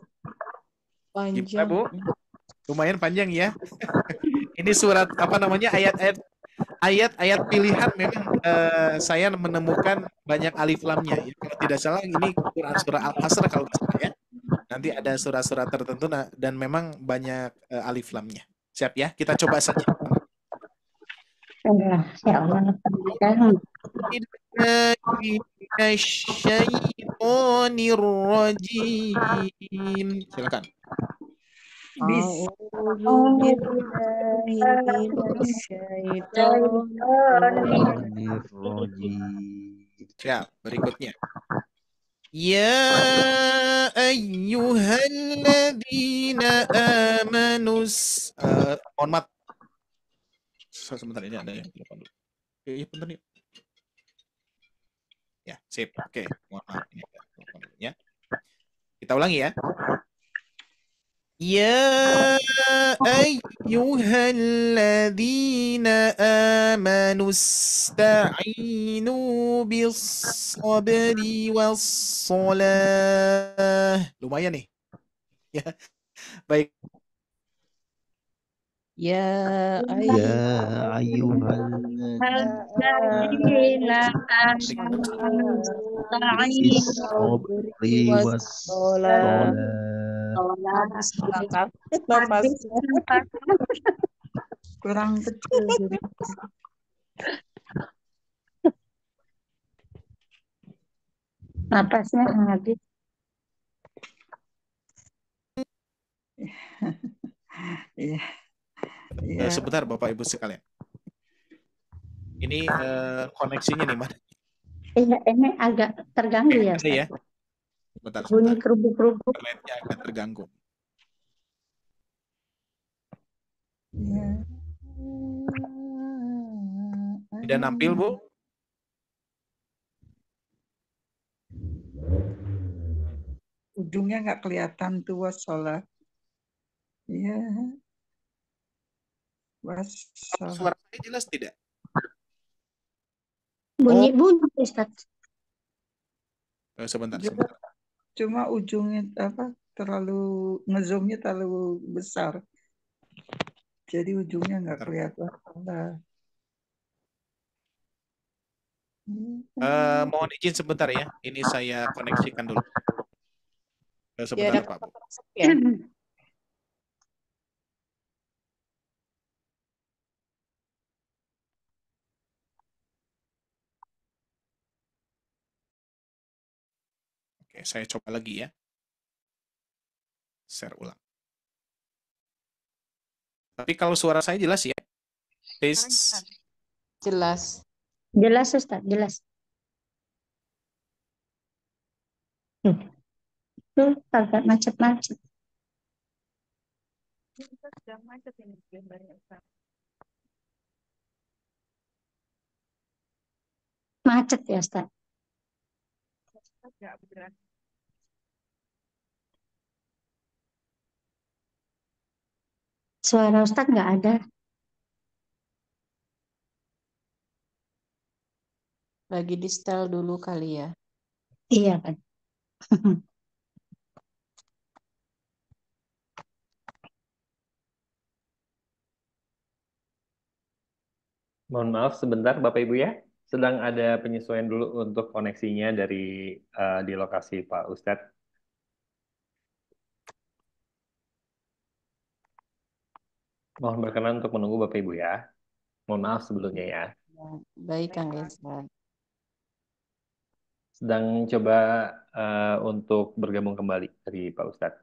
Speaker 2: Gimana,
Speaker 7: Panjang.
Speaker 2: Bu? Lumayan panjang ya. Ini surat, ayat-ayat pilihan memang saya menemukan banyak alif lamnya. Ya, kalau tidak salah ini Quran surah Al-Hasr kalau nggak salah ya. Nanti ada surat-surat tertentu dan memang banyak alif lamnya. Siap ya? Kita coba saja.
Speaker 5: Ya Allah. Sekarang.
Speaker 2: Silakan.
Speaker 6: Bis
Speaker 7: A'udzu billahi minasyaitonir rajim.
Speaker 3: Rajim.
Speaker 2: Siap. Berikutnya. Ya ayyuhalladzina amanus. Mohon maaf. Sebentar, ini ada yang telepon dulu. Iya, bentar nih. Ya, sip. Oke, mohon maaf ini ada telepon dulu ya. Kita ulangi ya. Ya ayyuhalladzina amanu ista'inu bis-sabri was-salah. Lumayan nih. Ya, baik.
Speaker 7: Ya
Speaker 3: Ya ayyuhalladzina
Speaker 5: Alladzina amanu
Speaker 3: bis-sabri
Speaker 7: was-salah.
Speaker 3: was-salah.
Speaker 7: Napasnya.
Speaker 6: kurang kecil jadi
Speaker 5: Napasnya habis.
Speaker 6: ya Ya,
Speaker 2: Sebentar Bapak Ibu sekalian. Ini koneksinya nih, mana?
Speaker 5: Iya, ini agak terganggu ya,
Speaker 2: Ada ya?
Speaker 5: Ustaz.
Speaker 2: Sebentar,
Speaker 5: Bunyi
Speaker 2: sebentar.
Speaker 5: kerubuk-kerubuk.
Speaker 2: Internetnya agak terganggu.
Speaker 6: ya.
Speaker 2: Tidak nampil, Bu?
Speaker 6: Ujungnya nggak kelihatan tuh wassalah. Ya, wassalah.
Speaker 2: Suara saya jelas tidak?
Speaker 5: Bunyi-bunyi, Ustaz.
Speaker 2: Sebentar,
Speaker 6: Cuma,
Speaker 2: sebentar.
Speaker 6: cuma ujungnya apa? Terlalu ngezoomnya terlalu besar. Jadi ujungnya nggak
Speaker 2: Sebentar.
Speaker 6: kelihatan. Nah,
Speaker 2: Mohon izin sebentar ya. Ini saya koneksikan dulu.
Speaker 7: Ya,
Speaker 2: Sebentar,
Speaker 7: ada
Speaker 2: Pak Bu.
Speaker 7: ya.
Speaker 2: Oke, saya coba lagi ya. Share ulang. Tapi kalau suara saya jelas ya? Tes.
Speaker 7: Jelas.
Speaker 5: Jelas, Ustaz, jelas. Tuh, agak macet-macet.
Speaker 4: Kita sedang macet ini gambarnya Ustaz.
Speaker 5: Macet ya, Ustaz.
Speaker 4: Agak berat.
Speaker 5: Suara Ustaz nggak ada.
Speaker 7: Lagi di setel dulu kali ya.
Speaker 5: Iya kan.
Speaker 1: Mohon maaf sebentar Bapak Ibu ya. Sedang ada penyesuaian dulu untuk koneksinya dari di lokasi Pak Ustadz. Mohon berkenan untuk menunggu Bapak Ibu ya. Mohon maaf sebelumnya ya.
Speaker 7: Ya, baik, Kang Esa.
Speaker 1: Sedang coba untuk bergabung kembali dari Pak Ustadz.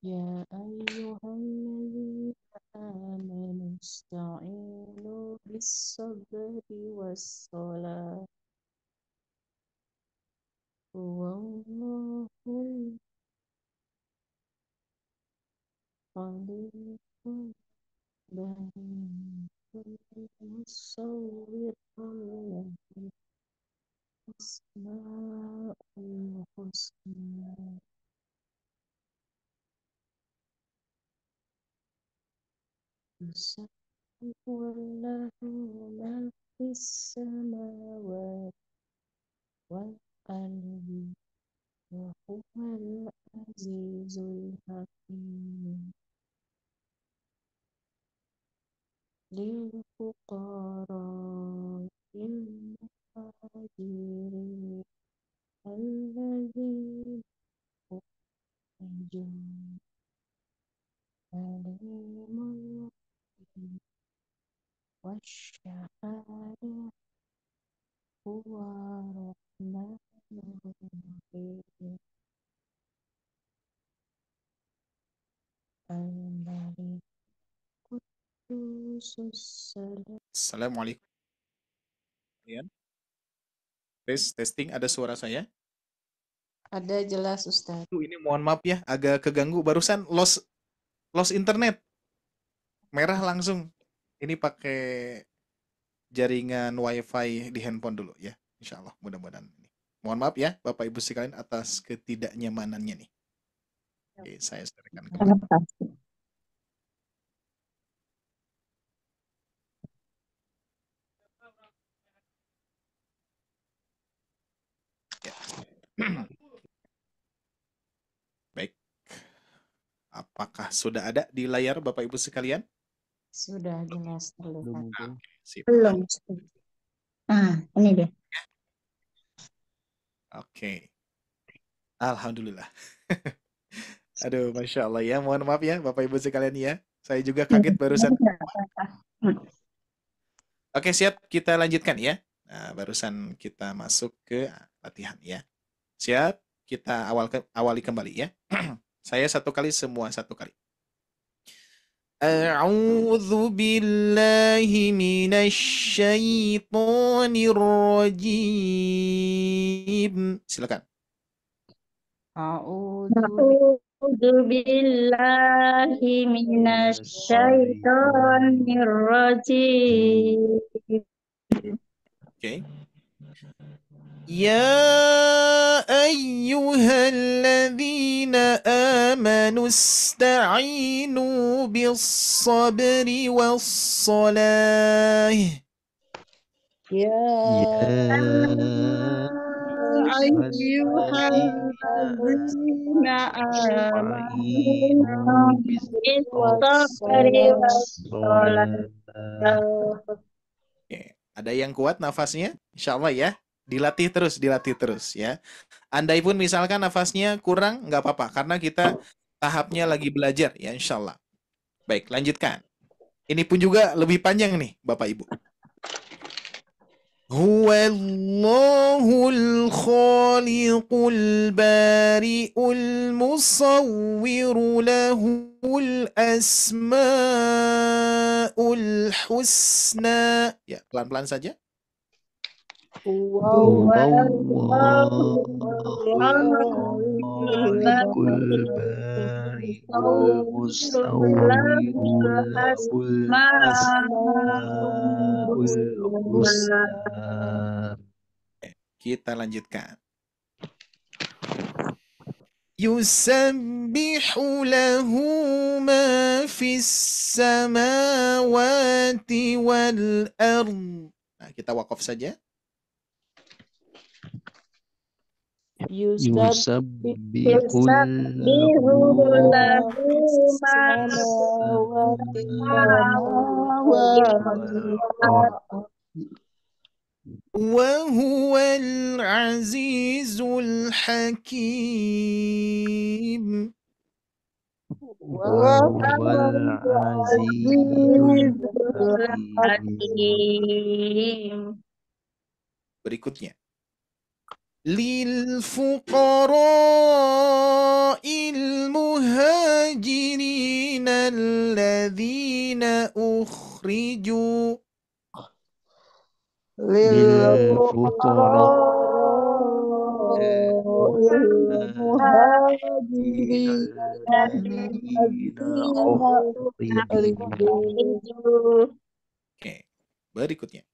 Speaker 7: Ya ayyuhalladzina amanu ista'inu bis-sabri was-salah. Wallahul khaliqul bainal musawwirul asma'ul husna. Yusabbihu lahu ma fis samawati wal ardi wa huwal azizul hakim. Lil fuqara'il muhajirin alladzina ukhrijuu alimul wasyahada huwa rahmanur rahim. Al-Malik Qudusus Salam.
Speaker 2: Assalamualaikum. Testing, ada suara saya?
Speaker 7: Ada jelas, Ustaz.
Speaker 2: Ini mohon maaf ya, agak keganggu. Barusan lost internet. Merah langsung. Ini pakai jaringan WiFi di handphone dulu ya. Insya Allah, mudah-mudahan. Mohon maaf ya, Bapak Ibu sekalian atas ketidaknyamanannya nih. Oke, saya serahkan kembali. Ya. Baik. Apakah sudah ada di layar Bapak Ibu sekalian?
Speaker 7: Sudah jelas terlihat.
Speaker 2: Sip.
Speaker 5: Belum. Nah, ini dia.
Speaker 2: Oke. Alhamdulillah. Aduh, Masya Allah ya. Mohon maaf ya Bapak Ibu sekalian ya. Saya juga kaget barusan. Oke, siap. Kita lanjutkan ya. Nah, barusan kita masuk ke latihan ya. Siap? Kita awali kembali ya. Saya satu kali, semua satu kali. A'udzu billahi minasy syaithanir rajim. Silakan.
Speaker 7: A'udzu
Speaker 5: A'udzu billahi minasyaitonir rajim.
Speaker 2: Oke. يا أيها الذين آمنوا استعينوا بالصبر والصلاة
Speaker 7: ya
Speaker 3: يا أيها
Speaker 6: أيها
Speaker 3: الذين
Speaker 6: الذين
Speaker 3: استعينوا
Speaker 6: آمنوا
Speaker 5: Bis-sabri
Speaker 3: بالصلاة
Speaker 5: was-salat.
Speaker 2: Oke. Ada yang kuat nafasnya? Insya Allah ya. Dilatih terus ya. Andai pun misalkan nafasnya kurang, nggak apa-apa. Karena kita tahapnya lagi belajar ya, insya Allah. Baik, lanjutkan. Ini pun juga lebih panjang nih, Bapak Ibu. Huwallahul khaliqul bari'ul musawwiru lahul asma'ul husna. Ya, pelan-pelan saja.
Speaker 3: هو الله
Speaker 5: Allahu
Speaker 3: الخالق البارئ المصور له الأسماء الحسنى.
Speaker 2: Kita lanjutkan. Yusabbihu lahu ma fis samawati wal ardh. Nah, kita wakaf saja.
Speaker 3: يسبح
Speaker 5: Yusabbihu
Speaker 3: له
Speaker 5: lahu ma
Speaker 7: samawati
Speaker 3: والأرض
Speaker 2: وهو العزيز الحكيم.
Speaker 3: وهو العزيز الحكيم.
Speaker 5: hakim.
Speaker 2: Berikutnya. للفقراء المهاجرين الذين أخرجوا
Speaker 3: للفقراء
Speaker 6: المهاجرين
Speaker 3: الذين أخرجوا.
Speaker 2: Oke, berikutnya.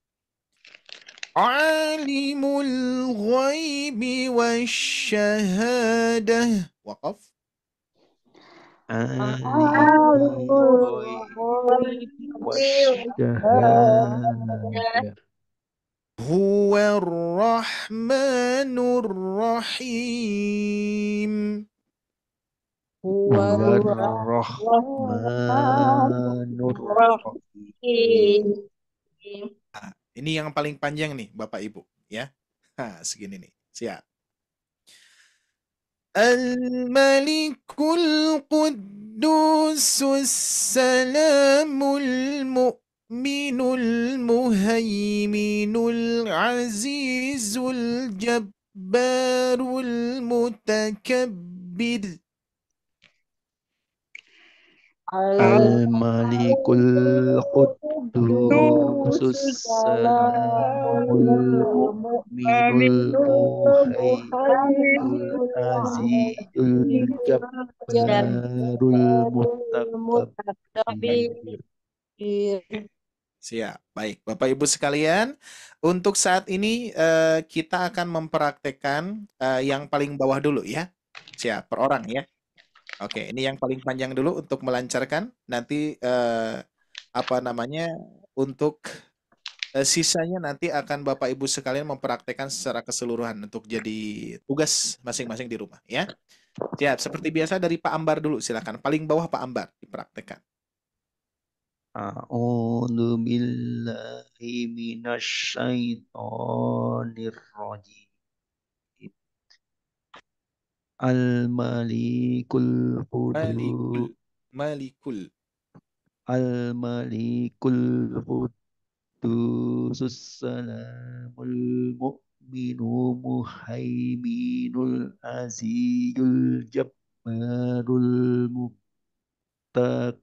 Speaker 2: Alimul ghaibi wasyahadah. Waqaf.
Speaker 3: عالم الغيب والشهادة
Speaker 2: هو الرحمن الرحيم.
Speaker 3: هو الرحمن الرحيم.
Speaker 2: Nah, ini yang paling panjang nih, Bapak Ibu, ya. Nah, segini nih. Siap. Al-Malikul Quddusus Salamul Mu'minul Muhaiminul Azizul Jabbarul Mutakabbir.
Speaker 3: الملك القدوس السلام المؤمن المهيمن العزيز الجبار المتكبر.
Speaker 2: Siap. Baik, Bapak Ibu sekalian, untuk saat ini kita akan mempraktekkan yang paling bawah dulu ya. Siap, per orang ya. Oke, ini yang paling panjang dulu untuk melancarkan. Nanti untuk sisanya nanti akan Bapak Ibu sekalian mempraktekkan secara keseluruhan untuk jadi tugas masing-masing di rumah ya. Siap, seperti biasa dari Pak Ambar dulu silakan. Paling bawah Pak Ambar dipraktekkan.
Speaker 3: A'udzu billahi minasyaitonir rajim. Al-Malikul Qudus
Speaker 2: Malikul.
Speaker 3: Al-Malikul Quddus salamul mu'minu muhaiminul azizul jabbarul mutakabbir.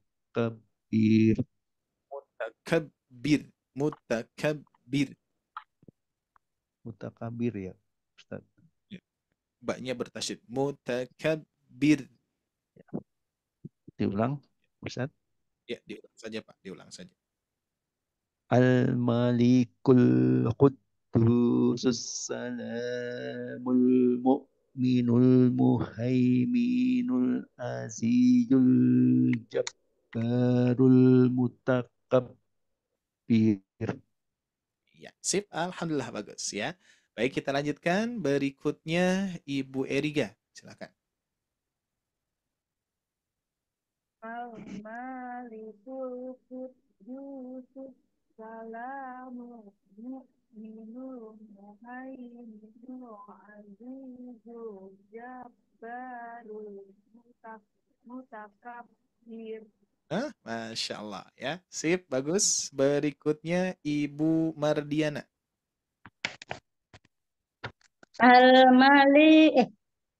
Speaker 2: Mutakabbir. Mutakabbir.
Speaker 3: Mutakabbir ya, Ustaz.
Speaker 2: Ya. Baknya bertasydid. Mutakabbir.
Speaker 3: Diulang, Ustaz.
Speaker 2: Ya, diulang saja Pak, diulang saja.
Speaker 3: Al-Malikul Quddusus Salamul Mu'minul Muhaiminul Azizul Jabbarul Mutakabbir.
Speaker 2: Ya, sip. Alhamdulillah bagus ya. Baik, kita lanjutkan. Berikutnya Ibu Eriga. Silakan.
Speaker 4: Al-Malikul Quddus Salamul Mu'minul Muhaiminul Azizul Jabbarul Mutakabbir.
Speaker 2: Masya Allah ya. Sip, bagus. Berikutnya Ibu Mardiana.
Speaker 5: Al-Malik,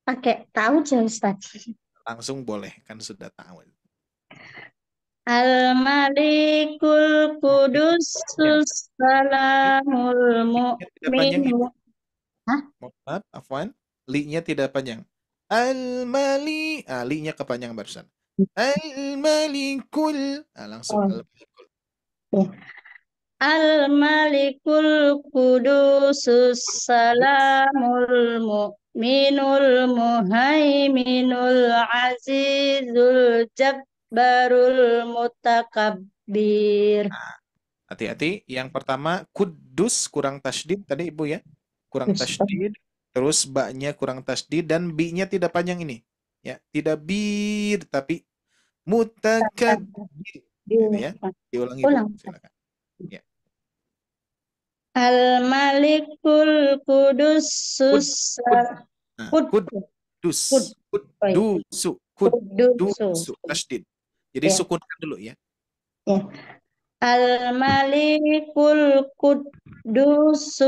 Speaker 5: pakai tahu aja Ustaz.
Speaker 2: Langsung boleh, kan sudah tahu.
Speaker 5: Al-Malikul Qudus Salamul
Speaker 2: Li-nya tidak panjang, Ibu.
Speaker 5: Mu'min. Hah?
Speaker 2: Maaf, afwan. Li-nya tidak panjang. Al-Mali. Li-nya kepanjang barusan. Al-Malikul. Langsung.
Speaker 5: Oh.
Speaker 2: Al-Malikul.
Speaker 5: Al-Malikul Qudus Salamul Mu'minul Muhaiminul Azizul Jabbarul Mutakabbir.
Speaker 2: Hati-hati. Yang pertama, kudus kurang tasydid tadi Ibu ya. Kurang tasydid. Terus baknya kurang tasydid dan bi-nya tidak panjang ini. Ya, tidak bir tapi mutakabbir. Gitu ya. Diulangi Ibu. Silakan. Ya.
Speaker 5: Al-Malikul Qudus
Speaker 2: Kudusu tasydid. Jadi sukunkan dulu ya.
Speaker 5: Al-Malikul Qudus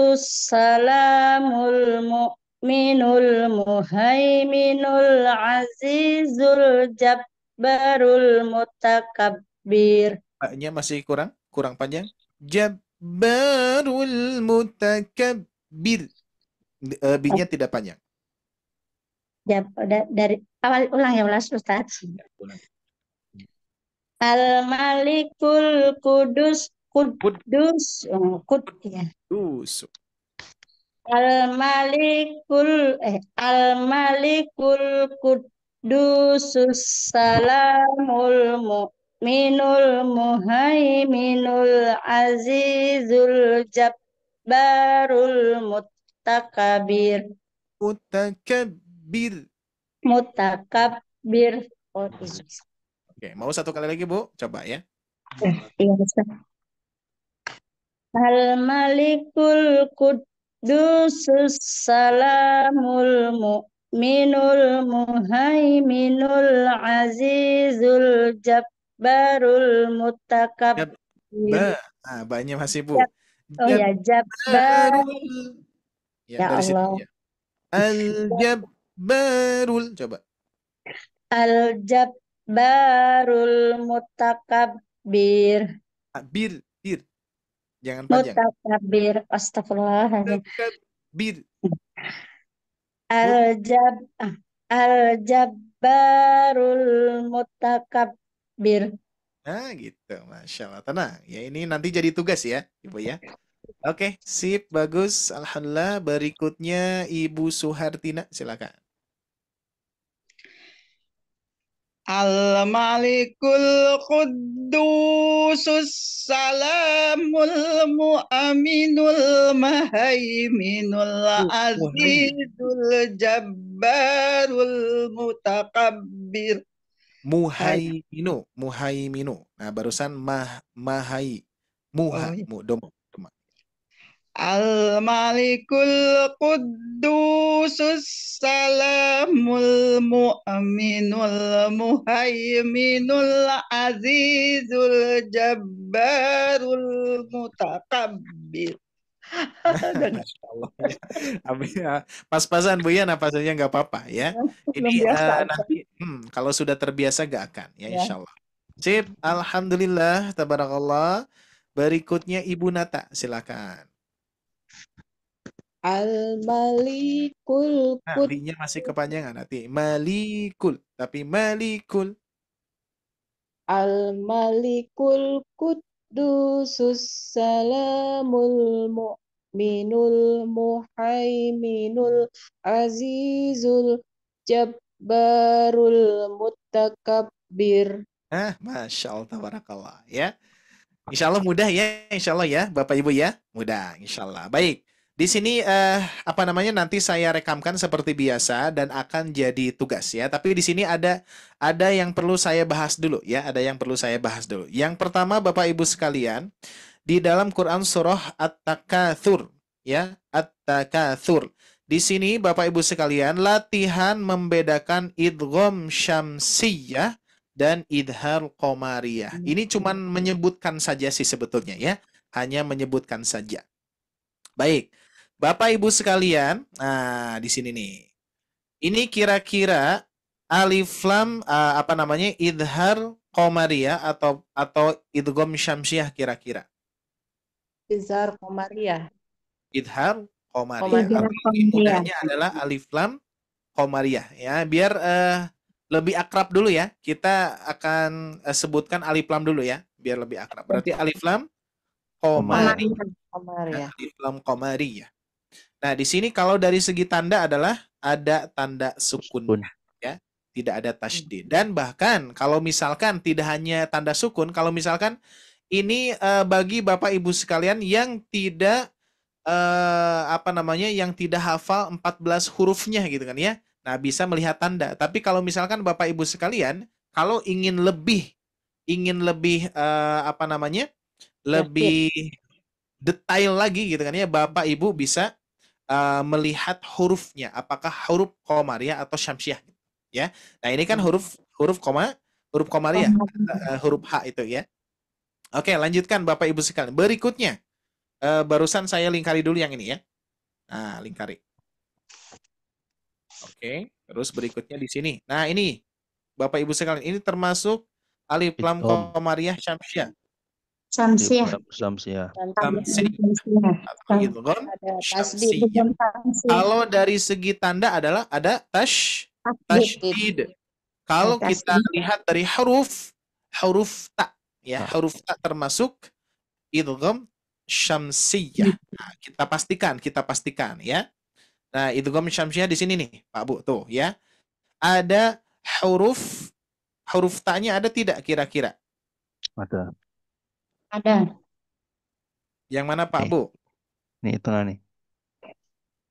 Speaker 5: Salamul Mu'minul Muhaiminul Azizul Jabbarul Mutakabbir.
Speaker 2: Baknya masih kurang panjang. Jabbarul Mutakabbir. B-nya tidak panjang.
Speaker 5: Dari awal ulang ya Ustaz. Al-Malikul Qudus ya. Al-Malikul Qudus Salamul Mu'minul Muhaiminul Azizul Jabbarul Mutakabbir.
Speaker 2: Oke, mau satu kali lagi Bu? Coba ya.
Speaker 5: Iya, Al-Malikul Qudus Salamul Mu'minul Muhaiminul Azizul Jabbarul Mutakabbir.
Speaker 2: Ba-nya masih Bu.
Speaker 5: Jabbarul.
Speaker 2: Ya, dari
Speaker 5: Allah.
Speaker 2: situ ya. Al-Jabbarul. Coba.
Speaker 5: Al-Jabbarul Mutakabbir.
Speaker 2: Bir. Jangan panjang.
Speaker 5: Mutakabbir. Astagfirullahaladzim.
Speaker 2: Bir.
Speaker 5: Al-Jabbarul Mutakabbir.
Speaker 2: Gitu. Masya Allah. Tenang. Ya, ini nanti jadi tugas ya, Ibu ya. Oke, sip. Bagus. Alhamdulillah. Berikutnya Ibu Suhartina. Silakan.
Speaker 6: Al-Malikul Quddusus Salamul Mu'minul Muhaiminul Azizul Jabbarul Mutakabbir.
Speaker 2: Muhaiminu. Nah, barusan mahai. Domo.
Speaker 6: Al-Malikul Quddusus Salamul Mu'minul Muhaiminul Azizul Jabbarul Mutakabbir. Udah nggak?
Speaker 2: Masya Allah ya. Pas-pasan Bu ya, napasnya nggak apa-apa ya. Ini
Speaker 6: Belum biasa aja.
Speaker 2: nanti kalau sudah terbiasa gak akan ya
Speaker 6: Ya.
Speaker 2: insya Allah. Sip, Alhamdulillah, tabarakallah. Berikutnya Ibu Nata, silakan.
Speaker 7: Al-Malikul
Speaker 2: Nah, li-nya masih kepanjangan nanti. Malikul, tapi malikul.
Speaker 7: Al-Malikul Quddusus Salamul Mu'minul Muhaiminul Azizul Jabbarul Mutakabbir.
Speaker 2: Masya Allah, tabarakallah ya. Insya Allah mudah ya, insya Allah ya, Bapak Ibu ya, mudah, insya Allah. Baik, di sini nanti saya rekamkan seperti biasa dan akan jadi tugas ya. Tapi di sini ada yang perlu saya bahas dulu ya, ada yang perlu saya bahas dulu. Yang pertama Bapak Ibu sekalian, di dalam Quran surah At-Takatsur ya, At-Takatsur. Di sini Bapak Ibu sekalian latihan membedakan idgham syamsiyah dan idhar qamariyah. Ini cuman menyebutkan saja sih sebetulnya ya. Hanya menyebutkan saja. Baik. Bapak Ibu sekalian, nah di sini nih. Ini kira-kira alif lam idhar qamariyah atau idgham syamsiyah kira-kira.
Speaker 7: Izhar Qamariyah.
Speaker 2: Idhar qamariyah. Atau lebih mudahnya adalah alif lam qamariyah ya. Biar lebih akrab dulu ya. Kita akan sebutkan alif lam dulu ya, biar lebih akrab. Berarti alif lam qamariyah. Alif lam qamariyah. Nah, di sini kalau dari segi tanda adalah ada tanda sukun ya, tidak ada tasydid. Dan bahkan kalau misalkan tidak hanya tanda sukun, kalau misalkan ini bagi Bapak Ibu sekalian yang tidak yang tidak hafal 14 hurufnya gitu kan ya. Nah, bisa melihat tanda. Tapi kalau misalkan Bapak Ibu sekalian, kalau ingin lebih lebih detail lagi gitu kan ya, Bapak Ibu bisa melihat hurufnya, apakah huruf qamariyah atau syamsiyah ya. Nah, ini kan huruf qamariyah, huruf H itu ya. Oke, lanjutkan Bapak Ibu sekalian. Berikutnya barusan saya lingkari dulu yang ini ya. Nah, lingkari. Oke, terus berikutnya di sini. Nah, ini Bapak Ibu sekalian, ini termasuk alif lam qamariyah syamsiyah.
Speaker 5: Syamsiyah.
Speaker 3: Syamsiyah.
Speaker 2: Atau idgham syamsiyah. Kalau dari segi tanda adalah ada tasydid. Kalau kita lihat dari huruf ta ya, huruf ta termasuk idgham syamsiyah. Nah, kita pastikan ya. Nah, idgham syamsiyah di sini nih, Pak Bu, tuh ya. Ada huruf ta-nya ada tidak kira-kira?
Speaker 3: Ada.
Speaker 5: Ada.
Speaker 2: Yang mana Pak Bu?
Speaker 3: Nih, tengah nih.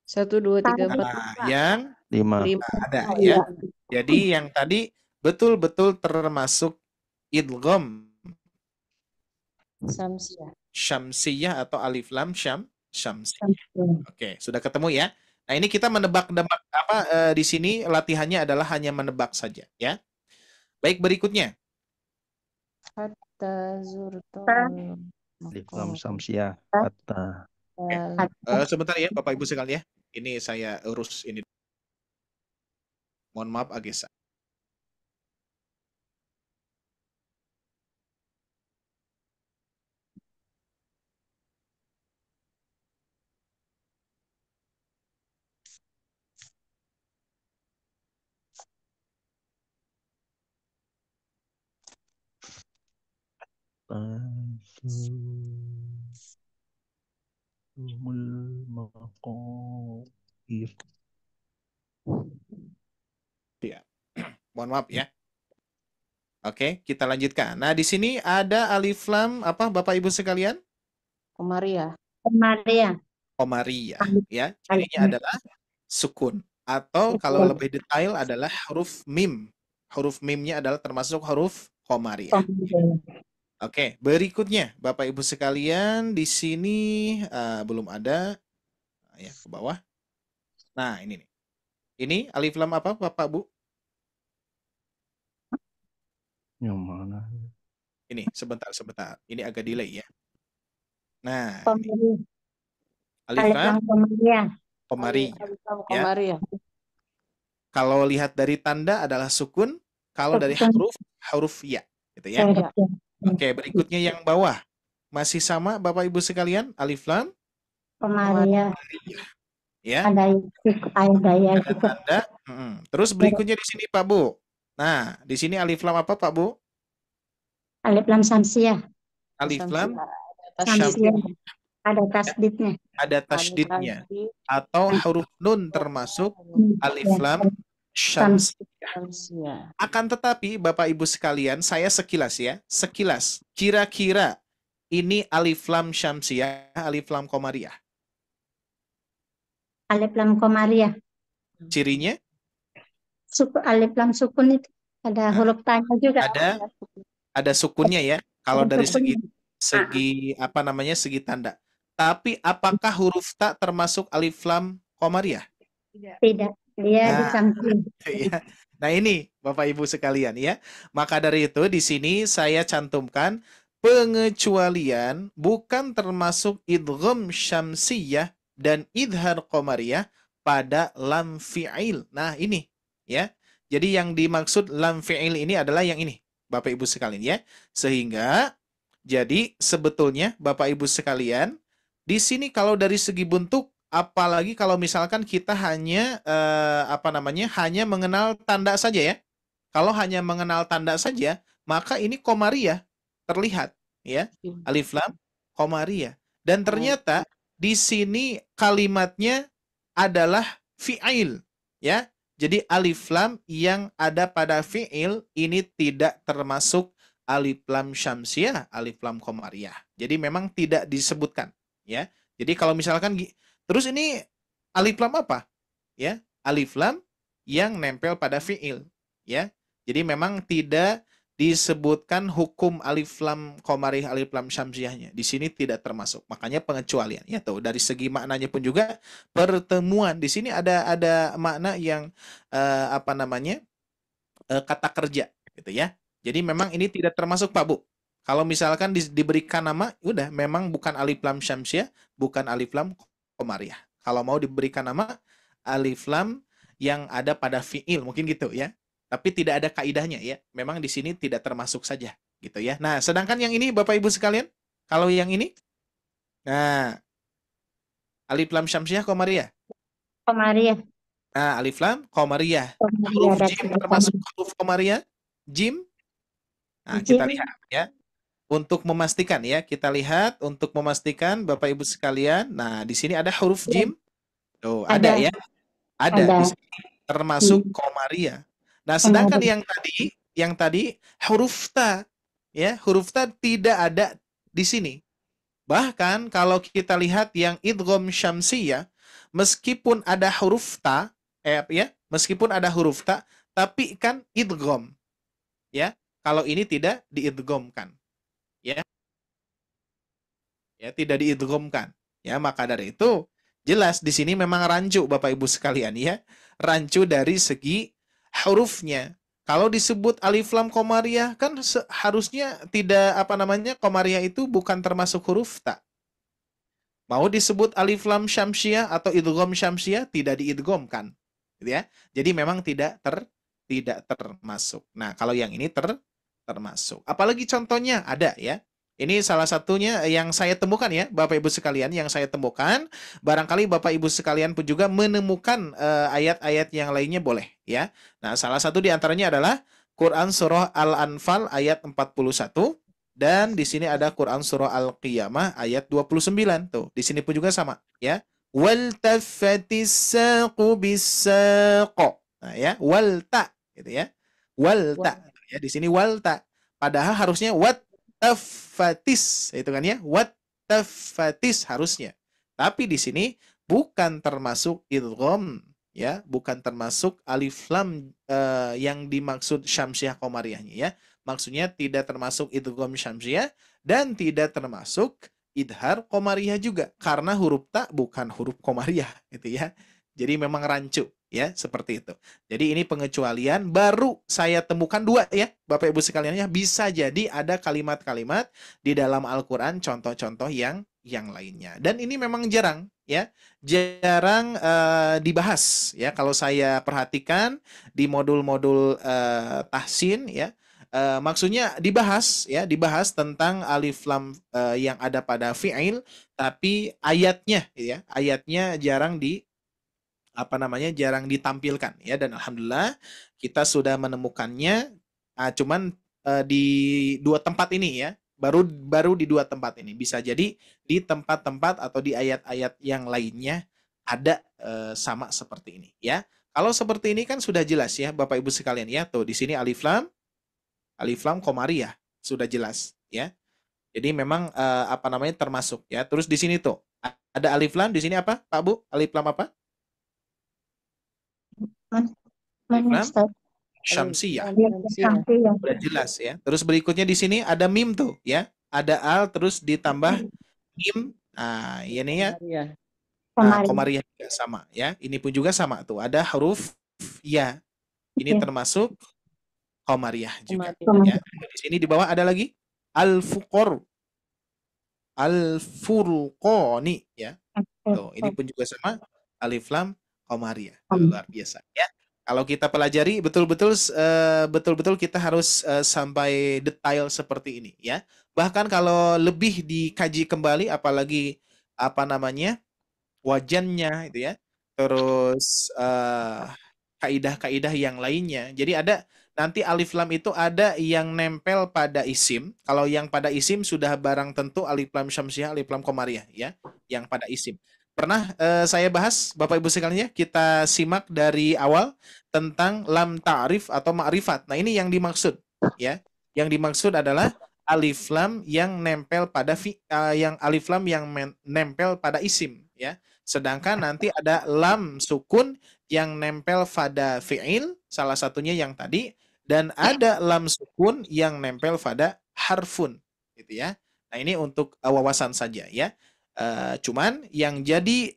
Speaker 7: 1, 2, 3, 4.
Speaker 2: Nah, yang
Speaker 3: 5.
Speaker 2: ada ya. Jadi yang tadi betul-betul termasuk idgham syamsiyah atau alif lam syamsiyah. Oke, sudah ketemu ya. Nah, ini kita menebak-nebak di sini latihannya adalah hanya menebak saja ya. Baik, berikutnya.
Speaker 7: Hatta zurtul
Speaker 3: Alif lam syamsiyah. Hatta.
Speaker 2: Sebentar ya Bapak Ibu sekalian ya. Ini saya urus ini. Mohon maaf Agesa. Ya. Mohon maaf ya. Oke, kita lanjutkan. Nah, di sini ada alif lam apa Bapak Ibu sekalian?
Speaker 7: Qamariyah.
Speaker 2: Qamariyah ya. Cirinya adalah sukun atau kalau lebih detail adalah huruf mim. Huruf mimnya adalah termasuk huruf qamariyah. Oke, berikutnya Bapak Ibu sekalian di sini belum ada ya ke bawah. Nah, ini nih. Ini alif lam apa Bapak Bu?
Speaker 3: Yang mana?
Speaker 2: Ini sebentar. Ini agak delay ya. Nah, ini
Speaker 5: Komariah.
Speaker 2: alif
Speaker 5: Alif
Speaker 2: lam
Speaker 5: lam komariah.
Speaker 2: komari
Speaker 7: Alif lam
Speaker 2: ya.
Speaker 7: Komariah.
Speaker 2: Kalau lihat dari tanda adalah sukun, kalau dari
Speaker 5: Sukun.
Speaker 2: huruf ya, gitu ya.
Speaker 7: Ya.
Speaker 2: Oke, berikutnya yang bawah. Masih sama Bapak Ibu sekalian, alif lam
Speaker 5: Komariah.
Speaker 2: ya.
Speaker 5: Ada ya
Speaker 2: Ada
Speaker 5: juga.
Speaker 2: tanda. Terus berikutnya di sini Pak Bu. Nah, di sini alif lam apa Pak Bu?
Speaker 5: Alif lam samsiah.
Speaker 2: Alif lam
Speaker 5: Samsiah.
Speaker 2: syam
Speaker 5: Ada tasdidnya.
Speaker 2: ada tasdidnya atau huruf nun termasuk alif lam syams.
Speaker 7: Samsiah.
Speaker 2: Akan tetapi Bapak Ibu sekalian, saya sekilas ya, kira-kira ini alif lam syamsiyah, alif lam komariah.
Speaker 5: Alif lam komariah.
Speaker 2: Cirinya
Speaker 5: Alif lam sukun itu. Ada huruf tanya juga.
Speaker 2: ada sukunnya ya. Kalau
Speaker 5: Ada
Speaker 2: dari
Speaker 5: sukunnya.
Speaker 2: segi apa namanya, segi tanda. Tapi apakah huruf ta termasuk alif lam komariah?
Speaker 5: Tidak. Dia di
Speaker 2: Nah,
Speaker 5: samping.
Speaker 2: ya. Nah ini Bapak Ibu sekalian ya. Maka dari itu di sini saya cantumkan pengecualian bukan termasuk idgham syamsiyah dan idhar qamariyah pada lam fi'il. Nah ini ya. Jadi yang dimaksud lam fi'il ini adalah yang ini Bapak Ibu sekalian ya. Sehingga jadi sebetulnya Bapak Ibu sekalian di sini kalau dari segi bentuk, apalagi kalau misalkan kita hanya hanya mengenal tanda saja ya. Kalau hanya mengenal tanda saja, maka ini komariah terlihat ya. Alif lam komariah. Dan ternyata di sini kalimatnya adalah fi'il ya. Jadi alif lam yang ada pada fi'il ini tidak termasuk alif lam syamsiyah, alif lam komariah. Jadi memang tidak disebutkan ya. Jadi kalau misalkan terus ini alif lam apa? Ya, alif lam yang nempel pada fiil, ya. Jadi memang tidak disebutkan hukum alif lam qamariyah, alif lam syamsiyahnya. Di sini tidak termasuk. Makanya pengecualian. Ya tuh, dari segi maknanya pun juga pertemuan. Di sini ada makna yang kata kerja gitu ya. Jadi memang ini tidak termasuk Pak Bu. Kalau misalkan diberikan nama, udah memang bukan alif lam syamsiyah, bukan alif lam komariah. Kalau mau diberikan nama alif lam yang ada pada fiil, mungkin gitu ya. Tapi tidak ada kaidahnya ya. Memang di sini tidak termasuk saja gitu ya. Nah, sedangkan yang ini Bapak Ibu sekalian, kalau yang ini nah alif lam syamsiyah komariah.
Speaker 5: Komariah.
Speaker 2: Nah, alif lam komariah. Huruf jim termasuk huruf komariah? Jim? Nah, kita lihat ya. Untuk memastikan ya, kita lihat untuk memastikan Bapak Ibu sekalian. Nah, di sini ada huruf jim. Tuh, ada ya. Ada di sini termasuk komariah. Nah, sedangkan yang tadi huruf ta ya, huruf ta tidak ada di sini. Bahkan kalau kita lihat yang idgham syamsiyah, meskipun ada huruf ta meskipun ada huruf ta, tapi kan idgham. Ya, kalau ini tidak diidghamkan. Ya tidak diidghamkan ya, maka dari itu jelas di sini memang rancu Bapak Ibu sekalian ya, rancu dari segi hurufnya. Kalau disebut alif lam komariah kan harusnya tidak komariah itu bukan termasuk huruf ta. Mau disebut alif lam syamsiyah atau idgham syamsiyah tidak diidghamkan gitu ya. Jadi memang tidak termasuk. Nah, kalau yang ini termasuk. Apalagi contohnya ada ya. Ini salah satunya yang saya temukan ya, Bapak Ibu sekalian, yang saya temukan. Barangkali Bapak Ibu sekalian pun juga menemukan ayat-ayat yang lainnya boleh ya. Nah, salah satu di antaranya adalah Quran surah Al-Anfal ayat 41 dan di sini ada Quran surah Al-Qiyamah ayat 29 tuh. Di sini pun juga sama ya. Wal taffatis saqu bis-saq. Nah, ya, walta gitu ya. Walta ya, di sini walta. Padahal harusnya wat tafatis, itu kan ya, wat tafatis harusnya. Tapi di sini bukan termasuk idgham ya, bukan termasuk alif lam yang dimaksud syamsiyah komariahnya ya. Maksudnya tidak termasuk idgham syamsiyah dan tidak termasuk idhar qamariyah juga karena huruf ta bukan huruf qamariyah gitu ya. Jadi memang rancu ya seperti itu. Jadi ini pengecualian baru saya temukan dua ya Bapak Ibu sekalian ya. Bisa jadi ada kalimat-kalimat di dalam Al-Qur'an contoh-contoh yang lainnya. Dan ini memang jarang ya. Jarang dibahas ya kalau saya perhatikan di modul-modul tahsin ya. Maksudnya dibahas tentang alif lam yang ada pada fi'il, tapi ayatnya ya, ayatnya jarang ditampilkan ya, dan alhamdulillah kita sudah menemukannya, cuman di dua tempat ini ya, baru di dua tempat ini. Bisa jadi di tempat-tempat atau di ayat-ayat yang lainnya ada sama seperti ini ya. Kalau seperti ini kan sudah jelas ya Bapak Ibu sekalian ya. Tuh di sini alif lam qamariyah sudah jelas ya. Jadi memang termasuk ya. Terus di sini tuh ada alif lam di sini apa Pak Bu? Alif lam apa? Alif lam
Speaker 5: Ustaz.
Speaker 2: syamsiyah.
Speaker 7: Syamsiyah.
Speaker 2: Udah jelas ya. Terus berikutnya di sini ada mim tuh ya. Ada al terus ditambah mim. Nah, ini ya. Qamariyah juga sama ya. Ini pun juga sama tuh. Ada huruf ya. Ini termasuk qamariyah juga ya. Di sini di bawah ada lagi al-fuqar. Al-furqani ya. Tuh, ini pun juga sama alif lam qamariyah. Luar biasa ya. Kalau kita pelajari betul-betul kita harus sampai detail seperti ini ya. Bahkan kalau lebih dikaji kembali apalagi wajannya itu ya. Terus kaidah-kaidah yang lainnya. Jadi ada nanti alif lam itu ada yang nempel pada isim. Kalau yang pada isim sudah barang tentu alif lam syamsiyah, alif lam qamariyah ya, yang pada isim. Pernah saya bahas Bapak Ibu sekalian ya, kita simak dari awal tentang lam ta'rif atau ma'rifat. Nah, ini yang dimaksud ya. Yang dimaksud adalah alif lam yang nempel pada nempel pada isim ya. Sedangkan nanti ada lam sukun yang nempel pada fi'il, salah satunya yang tadi, dan ada lam sukun yang nempel pada harfun gitu ya. Nah, ini untuk wawasan saja ya. Cuman yang jadi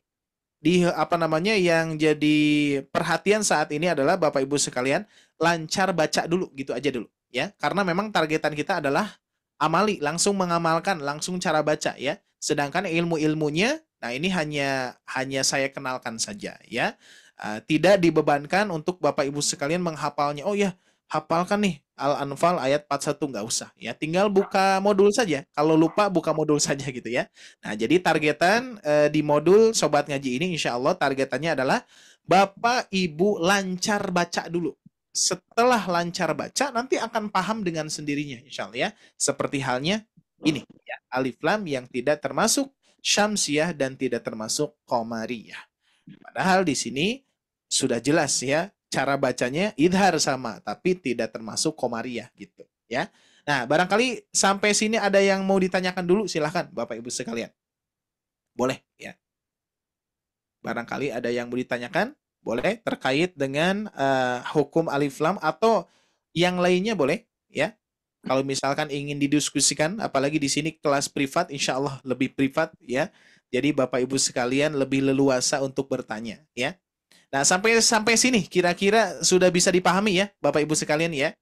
Speaker 2: yang jadi perhatian saat ini adalah Bapak Ibu sekalian lancar baca dulu gitu aja dulu ya. Karena memang targetan kita adalah amali, langsung mengamalkan, langsung cara baca ya. Sedangkan ilmu-ilmunya nah ini hanya saya kenalkan saja ya. Tidak dibebankan untuk Bapak Ibu sekalian menghafalnya. Oh ya, hafalkan nih Al-Anfal ayat 41, nggak usah ya, tinggal buka modul saja, kalau lupa buka modul saja gitu ya. Nah, jadi targetan di modul Sobat Ngaji ini insya Allah targetannya adalah Bapak Ibu lancar baca dulu. Setelah lancar baca nanti akan paham dengan sendirinya insya Allah ya, seperti halnya ini ya, alif lam yang tidak termasuk syamsiyah dan tidak termasuk qamariyah. Padahal di sini sudah jelas ya, cara bacanya idhar sama, tapi tidak termasuk qamariyah gitu ya. Nah, barangkali sampai sini ada yang mau ditanyakan dulu, silahkan Bapak Ibu sekalian. Boleh ya. Barangkali ada yang mau ditanyakan, boleh terkait dengan hukum alif lam atau yang lainnya boleh ya. Kalau misalkan ingin didiskusikan, apalagi di sini kelas privat, insya Allah lebih privat ya. Jadi Bapak Ibu sekalian lebih leluasa untuk bertanya ya. Nah, sampai sini kira-kira sudah bisa dipahami ya Bapak Ibu sekalian ya.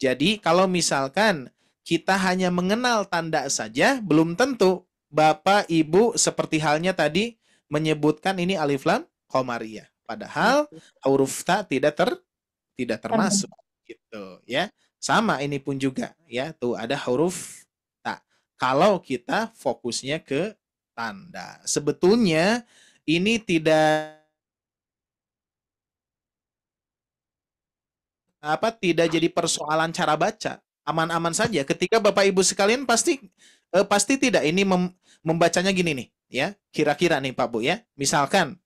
Speaker 2: Jadi kalau misalkan kita hanya mengenal tanda saja, belum tentu Bapak Ibu seperti halnya tadi menyebutkan ini alif lam qamariyah. Padahal huruf ta tidak termasuk gitu ya. Sama ini pun juga ya, tuh ada huruf ta. Kalau kita fokusnya ke tanda. Sebetulnya ini tidak jadi persoalan cara baca, aman-aman saja. Ketika Bapak Ibu sekalian pasti tidak ini membacanya gini nih, ya. Kira-kira nih Pak Bu ya. Misalkan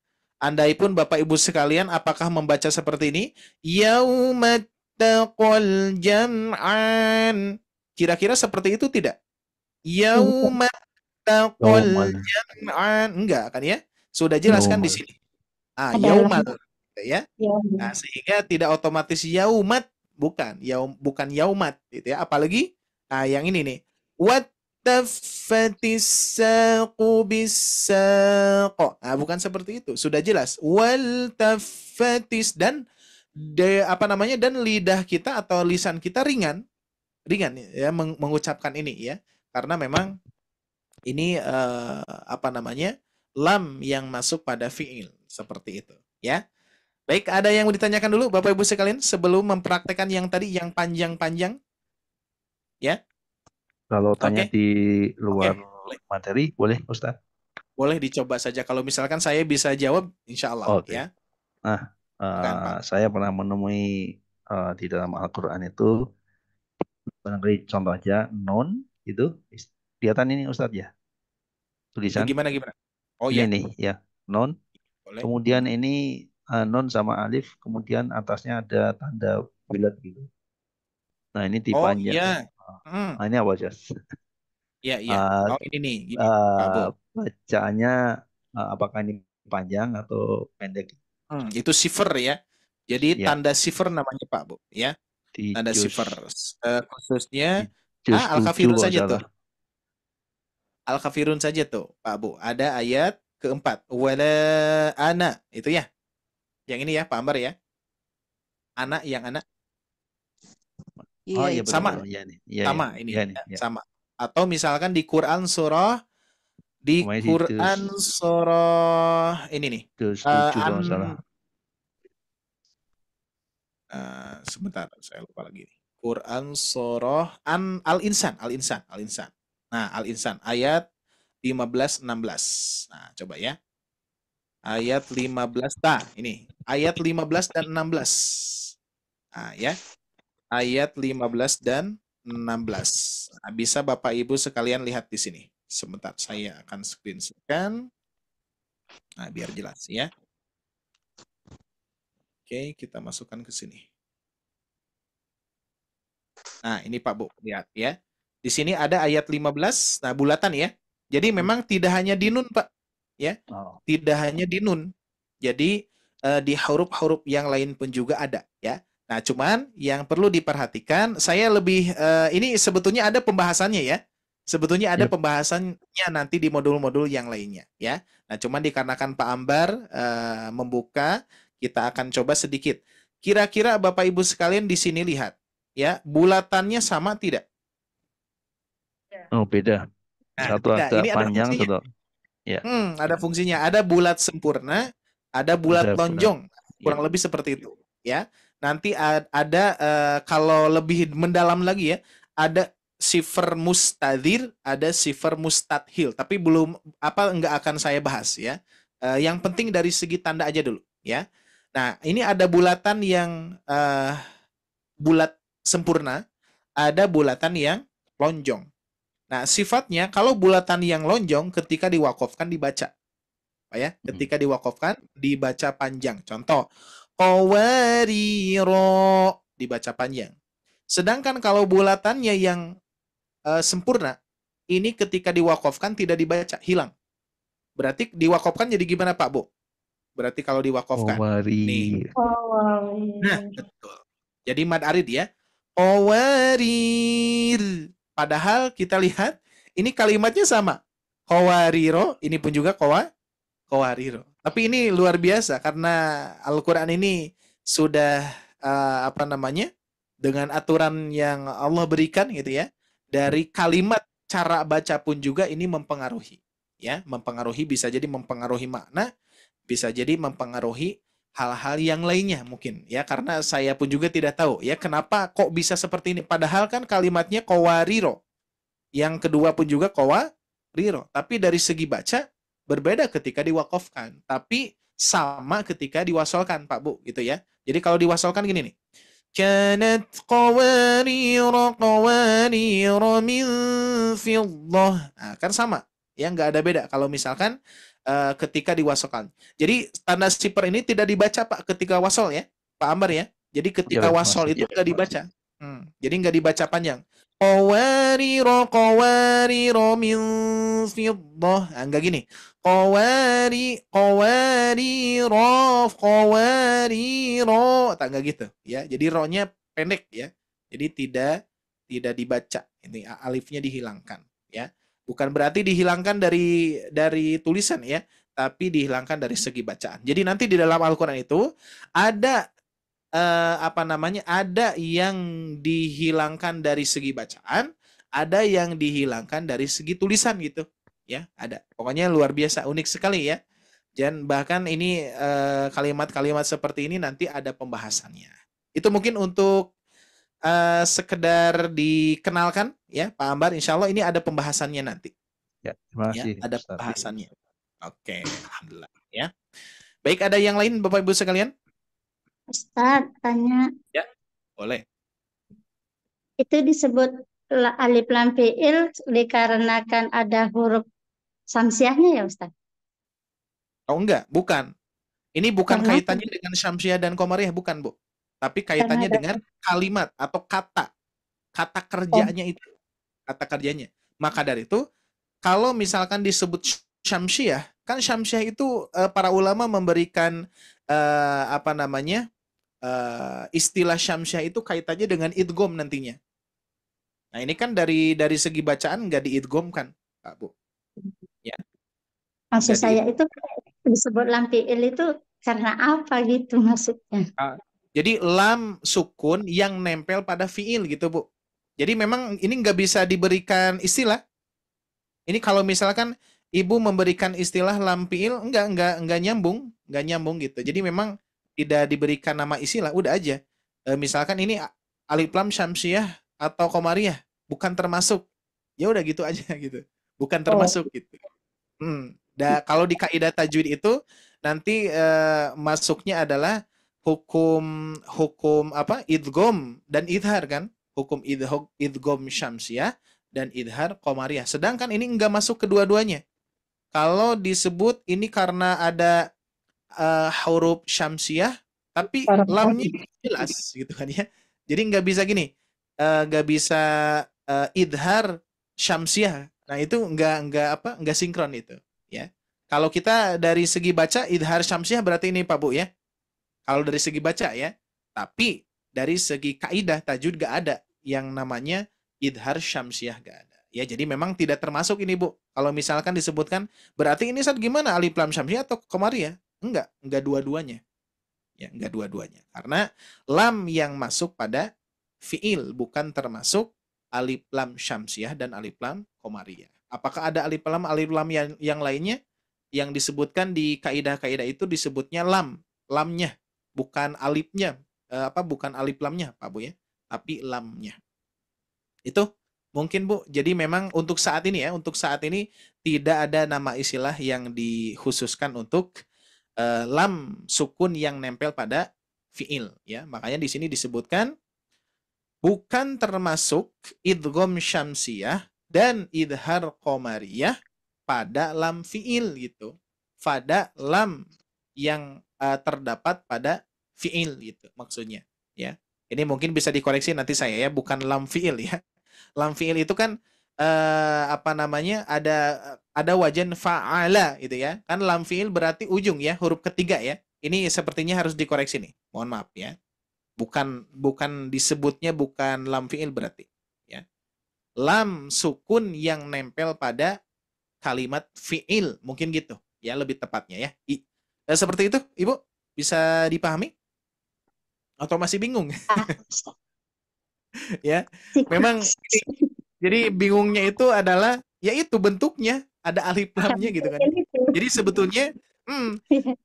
Speaker 2: andai pun Bapak Ibu sekalian apakah membaca seperti ini? Yaumat taqal jam'an. Kira-kira seperti itu tidak? Yaumat taqal jam'an. Enggak kan ya? Sudah jelas kan di sini. Yaumal ya. Nah, sehingga tidak otomatis yaumat bukan bukan yaumat gitu ya. Apalagi yang ini nih. Wattaffatis saqu bisaq. Nah, bukan seperti itu. Sudah jelas. Wal taffatis dan dan lidah kita atau lisan kita ringan ya mengucapkan ini ya. Karena memang ini lam yang masuk pada fiil seperti itu ya. Baik, ada yang mau ditanyakan dulu Bapak Ibu sekalian sebelum mempraktekkan yang tadi yang panjang-panjang? Ya.
Speaker 3: Kalau tanya
Speaker 2: Oke.
Speaker 3: di luar
Speaker 2: Boleh.
Speaker 3: materi, boleh Ustaz?
Speaker 2: Boleh dicoba saja. Kalau misalkan saya bisa jawab, insya Allah
Speaker 3: Oke.
Speaker 2: ya.
Speaker 3: Nah,
Speaker 2: Bukan, Pak.
Speaker 3: saya pernah menemui di dalam Al-Quran itu, barangkali contoh aja, nun itu, kelihatan ini Ustaz ya, tulisan.
Speaker 2: Gimana? Oh
Speaker 3: Ini
Speaker 2: ya,
Speaker 3: nih, ya, nun.
Speaker 2: boleh.
Speaker 3: Kemudian ini nun sama alif, kemudian atasnya ada tanda bulat gitu. Nah, ini
Speaker 2: Oh
Speaker 3: dipanjang.
Speaker 2: iya.
Speaker 3: Nah, ini apa, Jas?
Speaker 2: Iya. Oh ini nih, gini, Pak Bu.
Speaker 3: Bacaannya apakah ini panjang atau pendek?
Speaker 2: Itu sifar ya. Jadi
Speaker 3: Ya.
Speaker 2: tanda sifar namanya Pak Bu ya.
Speaker 3: Di
Speaker 2: Tanda
Speaker 3: juz,
Speaker 2: sifar. Khususnya
Speaker 3: juz 7
Speaker 2: Al-Kafirun
Speaker 3: kalau
Speaker 2: saja
Speaker 3: salah.
Speaker 2: tuh. Al-Kafirun saja tuh, Pak Bu. Ada ayat keempat. Wala ana. Itu ya. Yang ini ya, Pak Ambar ya. Anak yang anak.
Speaker 3: Oh
Speaker 7: Iya,
Speaker 3: iya
Speaker 7: itu.
Speaker 2: Sama.
Speaker 3: benar. Ya, nih. Ya,
Speaker 2: Sama
Speaker 3: ya.
Speaker 2: ini.
Speaker 3: Ya, nih. Ya.
Speaker 2: Sama. Atau misalkan di Quran surah
Speaker 3: Kemarin di
Speaker 2: Quran surah ini nih.
Speaker 3: juz 7 kalau salah.
Speaker 2: Sebentar, saya lupa lagi. Quran surah Al-Insan. Nah, Al-Insan ayat 15-16. Nah, coba ya. Ayat 15. Nah, ini. Ayat 15 dan 16. Nah, ya. Ayat 15 dan 16. Nah, bisa Bapak Ibu sekalian lihat di sini. Sebentar, saya akan screenshotkan. Nah, biar jelas ya. Oke, kita masukkan ke sini. Nah, ini Pak Bu, lihat ya. Di sini ada ayat 15, nah bulatan ya. Jadi memang tidak hanya di nun, Pak. Ya. Tidak hanya di nun. Jadi di huruf-huruf yang lain pun juga ada ya. Nah, cuman yang perlu diperhatikan, saya lebih ini sebetulnya ada pembahasannya ya. Sebetulnya ada pembahasannya nanti di modul-modul yang lainnya ya. Nah, cuman dikarenakan Pak Ambar membuka, kita akan coba sedikit. Kira-kira Bapak Ibu sekalian di sini lihat ya, bulatannya sama tidak?
Speaker 3: Oh, beda.
Speaker 2: Nah,
Speaker 3: Satu
Speaker 2: beda.
Speaker 3: agak
Speaker 2: Ini ada
Speaker 3: panjang,
Speaker 2: fungsinya.
Speaker 3: satu. Ya.
Speaker 2: Ada fungsinya. Ada bulat sempurna, ada bulat lonjong. Kurang lebih seperti itu ya. Nanti ada kalau lebih mendalam lagi ya, ada sifar mustadir, ada sifar mustadhil. Tapi belum nggak akan saya bahas ya. Yang penting dari segi tanda aja dulu ya. Nah, ini ada bulatan yang bulat sempurna, ada bulatan yang lonjong. Nah, sifatnya kalau bulatan yang lonjong ketika diwakofkan dibaca. Pak ya, ketika diwakofkan dibaca panjang. Contoh, qawariro dibaca panjang. Sedangkan kalau bulatannya yang sempurna, ini ketika diwakofkan tidak dibaca, hilang. Berarti diwakofkan jadi gimana Pak Bu? Berarti kalau diwakofkan. Nih. Nah, betul. Jadi mad arid ya. Qawarir. Padahal kita lihat ini kalimatnya sama. Qawariro, ini pun juga qawariro. Tapi ini luar biasa karena Al-Qur'an ini sudah dengan aturan yang Allah berikan gitu ya. Dari kalimat cara baca pun juga ini mempengaruhi ya, mempengaruhi, bisa jadi mempengaruhi makna, bisa jadi mempengaruhi hal-hal yang lainnya mungkin ya, karena saya pun juga tidak tahu ya kenapa kok bisa seperti ini, padahal kan kalimatnya qawariro, yang kedua pun juga qawariro, tapi dari segi baca berbeda ketika diwakafkan, tapi sama ketika diwasolkan Pak Bu gitu ya. Jadi kalau diwasolkan gini nih, kanat qawariro min fiddah, nah, kan sama ya, nggak ada beda kalau misalkan ketika diwasolkan. Jadi tanda sifar ini tidak dibaca Pak ketika wasol ya, Pak Ambar ya. Jadi ketika wasol itu nggak dibaca. Jadi nggak dibaca panjang. Qawariro min fiddah. Nah, enggak gini. Qawariro. Tak enggak gitu ya. Jadi ro-nya pendek ya. Jadi tidak dibaca. Ini alifnya dihilangkan ya. Bukan berarti dihilangkan dari tulisan ya, tapi dihilangkan dari segi bacaan. Jadi nanti di dalam Al-Qur'an itu ada ada yang dihilangkan dari segi bacaan, ada yang dihilangkan dari segi tulisan gitu. Ya, ada. Pokoknya luar biasa, unik sekali ya. Dan bahkan ini kalimat-kalimat seperti ini nanti ada pembahasannya. Itu mungkin untuk sekedar dikenalkan ya Pak Ambar, insya Allah ini ada pembahasannya nanti.
Speaker 3: Ya, terima
Speaker 2: Ya,
Speaker 3: kasih
Speaker 2: ada
Speaker 3: Ustaz.
Speaker 2: pembahasannya. Oke, alhamdulillah ya. Baik, ada yang lain Bapak Ibu sekalian?
Speaker 5: Ustaz, tanya,
Speaker 2: Ya, boleh.
Speaker 5: itu disebut alif lam fiil dikarenakan ada huruf samsiahnya ya Ustaz?
Speaker 2: Oh enggak, bukan. Ini bukan
Speaker 5: Karena
Speaker 2: kaitannya dengan Syamsiah dan Qamariyah, bukan Bu. Tapi
Speaker 5: karena
Speaker 2: kaitannya
Speaker 5: ada
Speaker 2: dengan kalimat atau kata
Speaker 5: oh,
Speaker 2: kerjanya itu, kata kerjanya. Maka dari itu, kalau misalkan disebut Syamsiah, kan Syamsiah itu para ulama memberikan istilah Syamsiah itu kaitannya dengan idgham nantinya. Nah, ini kan dari segi bacaan nggak diidghamkan, Pak Bu. Ya,
Speaker 5: maksud
Speaker 2: nggak
Speaker 5: saya itu disebut lam fiil itu karena apa gitu maksudnya?
Speaker 2: Jadi lam sukun yang nempel pada fiil gitu Bu. Jadi memang ini nggak bisa diberikan istilah. Ini kalau misalkan ibu memberikan istilah lam fiil nggak nyambung gitu. Jadi memang tidak diberikan nama istilah, udah aja. Misalkan ini alif lam syamsiah atau qamariyah, bukan termasuk. Ya udah gitu aja gitu. Bukan
Speaker 5: Oh,
Speaker 2: termasuk gitu. Kalau di kaidah tajwid itu nanti masuknya adalah hukum idgham dan idhar kan, hukum idgham syamsiah dan idhar qamariyah. Sedangkan ini enggak masuk kedua-duanya. Kalau disebut ini karena ada huruf syamsiah tapi lamnya jelas gitu kan ya. Jadi nggak bisa gini, nggak bisa idhar syamsiah. Nah itu nggak sinkron itu ya. Kalau kita dari segi baca idhar syamsiah berarti ini Pak Bu ya. Kalau dari segi baca ya. Tapi dari segi kaidah tajwid gak ada yang namanya idhar syamsiah, gak ada. Ya, jadi memang tidak termasuk ini Bu. Kalau misalkan disebutkan berarti ini saat gimana alif lam syamsiah atau qamariyah? Enggak dua-duanya. Ya, enggak dua-duanya. Karena lam yang masuk pada fiil bukan termasuk alif lam syamsiah dan alif lam qamariyah. Apakah ada alif lam yang lainnya yang disebutkan di kaidah-kaidah itu disebutnya lamnya, bukan alifnya, bukan alif lamnya Pak Bu ya, tapi lamnya. Itu mungkin Bu. Jadi memang untuk saat ini tidak ada nama istilah yang dikhususkan untuk lam sukun yang nempel pada fiil ya. Makanya di sini disebutkan bukan termasuk idgham syamsiah dan idhar qamariyah pada lam fiil gitu. Pada lam yang terdapat pada fiil gitu maksudnya ya. Ini mungkin bisa dikoreksi nanti saya ya, bukan lam fiil ya. Lam fiil itu kan ada wajan fa'ala gitu ya. Kan lam fiil berarti ujung ya, huruf ketiga ya. Ini sepertinya harus dikoreksi nih. Mohon maaf ya. Bukan disebutnya bukan lam fiil berarti ya. Lam sukun yang nempel pada kalimat fiil mungkin gitu ya, lebih tepatnya ya. Seperti itu Ibu, bisa dipahami atau masih bingung? Ya, memang jadi bingungnya itu adalah yaitu bentuknya ada alif lamnya gitu kan. Jadi sebetulnya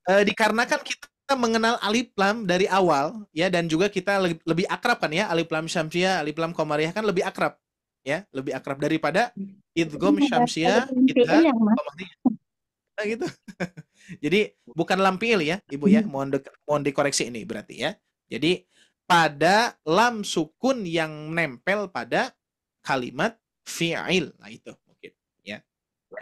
Speaker 2: dikarenakan kita mengenal alif lam dari awal ya, dan juga kita lebih akrab kan ya, alif lam syamsiah, alif lam qamariyah kan lebih akrab ya, lebih akrab daripada idgham syamsiah, idhar qamariyah. Nah, gitu. Jadi bukan lam fiil ya Ibu ya, mohon dikoreksi ini berarti ya. Jadi pada lam sukun yang nempel pada kalimat fi'il. Nah itu mungkin ya.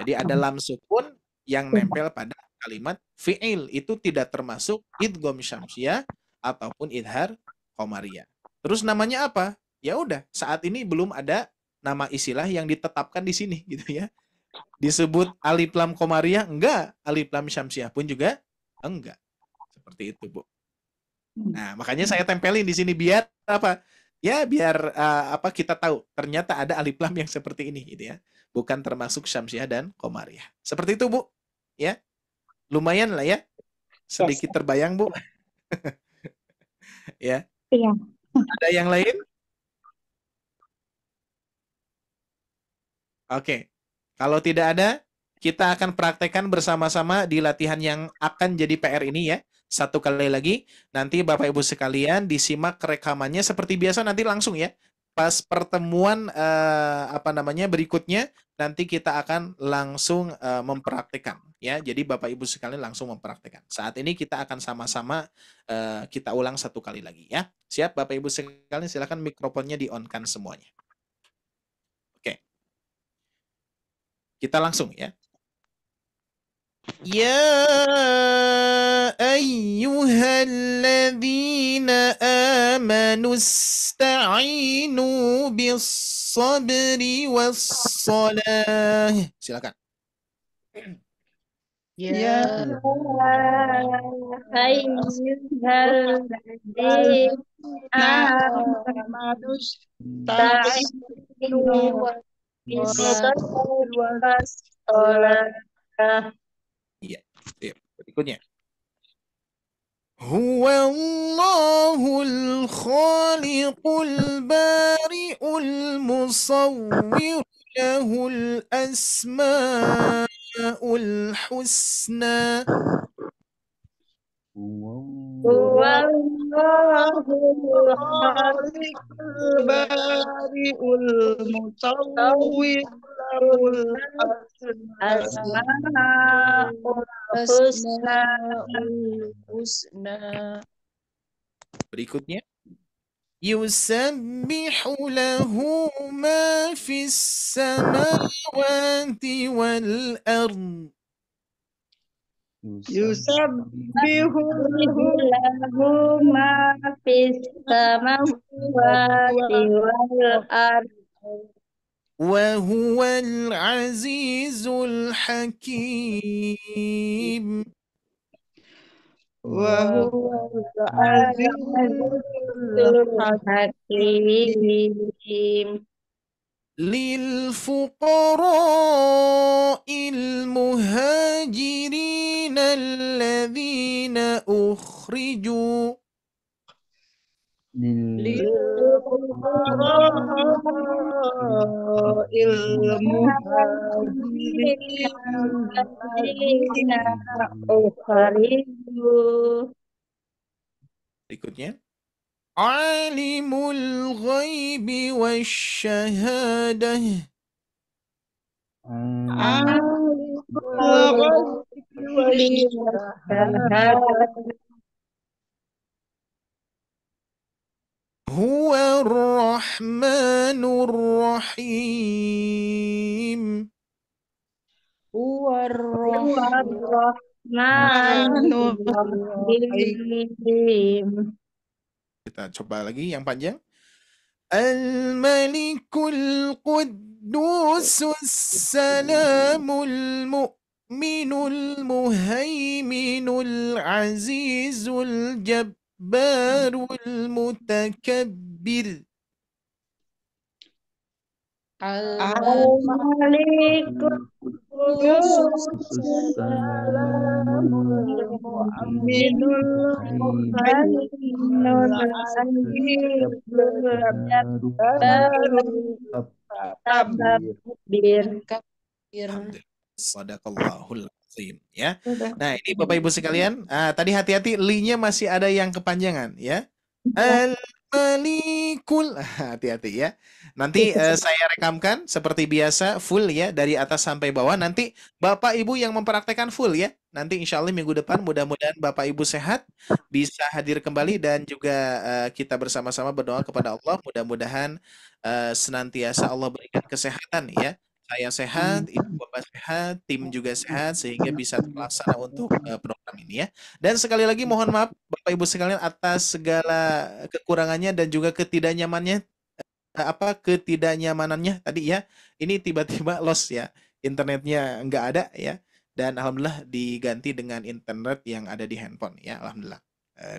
Speaker 2: Jadi ada lam sukun yang nempel pada kalimat fi'il, itu tidak termasuk idgham syamsiah ataupun idhar qamariyah. Terus namanya apa? Ya udah, saat ini belum ada nama istilah yang ditetapkan di sini gitu ya. Disebut alif lam qamariyah enggak, alif lam syamsiah pun juga enggak. Seperti itu, Bu. Nah, makanya saya tempelin di sini biar Apa? Ya biar apa kita tahu ternyata ada alif lam yang seperti ini gitu ya. Bukan termasuk Syamsiah dan Qamariyah. Seperti itu, Bu. Ya. Lumayan lah ya.
Speaker 5: Yes.
Speaker 2: Sedikit terbayang, Bu. Ya.
Speaker 5: Iya.
Speaker 2: Ada yang lain? Oke. Kalau tidak ada, kita akan praktekkan bersama-sama di latihan yang akan jadi PR ini ya. Satu kali lagi, nanti Bapak Ibu sekalian disimak rekamannya seperti biasa nanti langsung ya. Pas pertemuan berikutnya, nanti kita akan langsung mempraktekkan ya. Jadi Bapak Ibu sekalian langsung mempraktekkan. Saat ini kita akan sama-sama kita ulang satu kali lagi ya. Siap Bapak Ibu sekalian, silakan mikrofonnya di-on-kan semuanya. Oke. Kita langsung ya. يا أيها الذين آمنوا استعينوا بالصبر والصلاة. Silakan.
Speaker 6: Ya
Speaker 5: Ayyuhalladzina amanu
Speaker 6: Nusta'inu
Speaker 5: bis-sabri was-salah.
Speaker 2: Iya. Berikutnya. هو الله الخالق البارئ المصور له الأسماء الحسنى.
Speaker 5: Huwallahul
Speaker 6: Khaliqul Bari'ul Musawwir lahul
Speaker 5: asmaul husna.
Speaker 7: Asmaul husna.
Speaker 2: Berikutnya. يسبح له ما في السماوات والأرض.
Speaker 6: Yusabbihu
Speaker 5: lahu ma fis samawati wal ardh
Speaker 2: وهو العزيز الحكيم.
Speaker 6: wa huwal azizul
Speaker 5: hakim.
Speaker 2: للفقراء المهاجرين الذين أخرجوا.
Speaker 6: lilfuqara'il muhajirin alladzina
Speaker 5: ukhriju.
Speaker 2: Berikutnya. Alimul ghaibi wasyhadah. Huwa ar-Rahmanur Rahim.
Speaker 7: Huwa
Speaker 5: Rahmanur Rahim.
Speaker 2: Kita coba lagi yang panjang. Al-Malikul Quddusus Salamul Mu'minul Muhaiminul Azizul Jabbarul Mutakabbir.
Speaker 5: Al-Malikul
Speaker 6: Salamul mu'minul muhaiminul azizul jabbarul
Speaker 5: Mutakabbir.
Speaker 2: Sadaqallahul azim ya. Nah, ini Bapak Ibu sekalian, tadi hati-hati li-nya masih ada yang kepanjangan ya. Al-Malikul. Hati-hati ya. Nanti saya rekamkan seperti biasa full ya dari atas sampai bawah. Nanti Bapak Ibu yang mempraktekkan full ya. Nanti insya Allah minggu depan mudah-mudahan Bapak Ibu sehat, bisa hadir kembali dan juga kita bersama-sama berdoa kepada Allah. Mudah-mudahan senantiasa Allah berikan kesehatan ya. Saya sehat, Ibu Bapak sehat, tim juga sehat sehingga bisa terlaksana untuk program ini ya. Dan sekali lagi mohon maaf Bapak Ibu sekalian atas segala kekurangannya dan juga ketidaknyamanannya tadi ya. Ini tiba-tiba lost ya. Internetnya nggak ada ya. Dan alhamdulillah diganti dengan internet yang ada di handphone ya. Alhamdulillah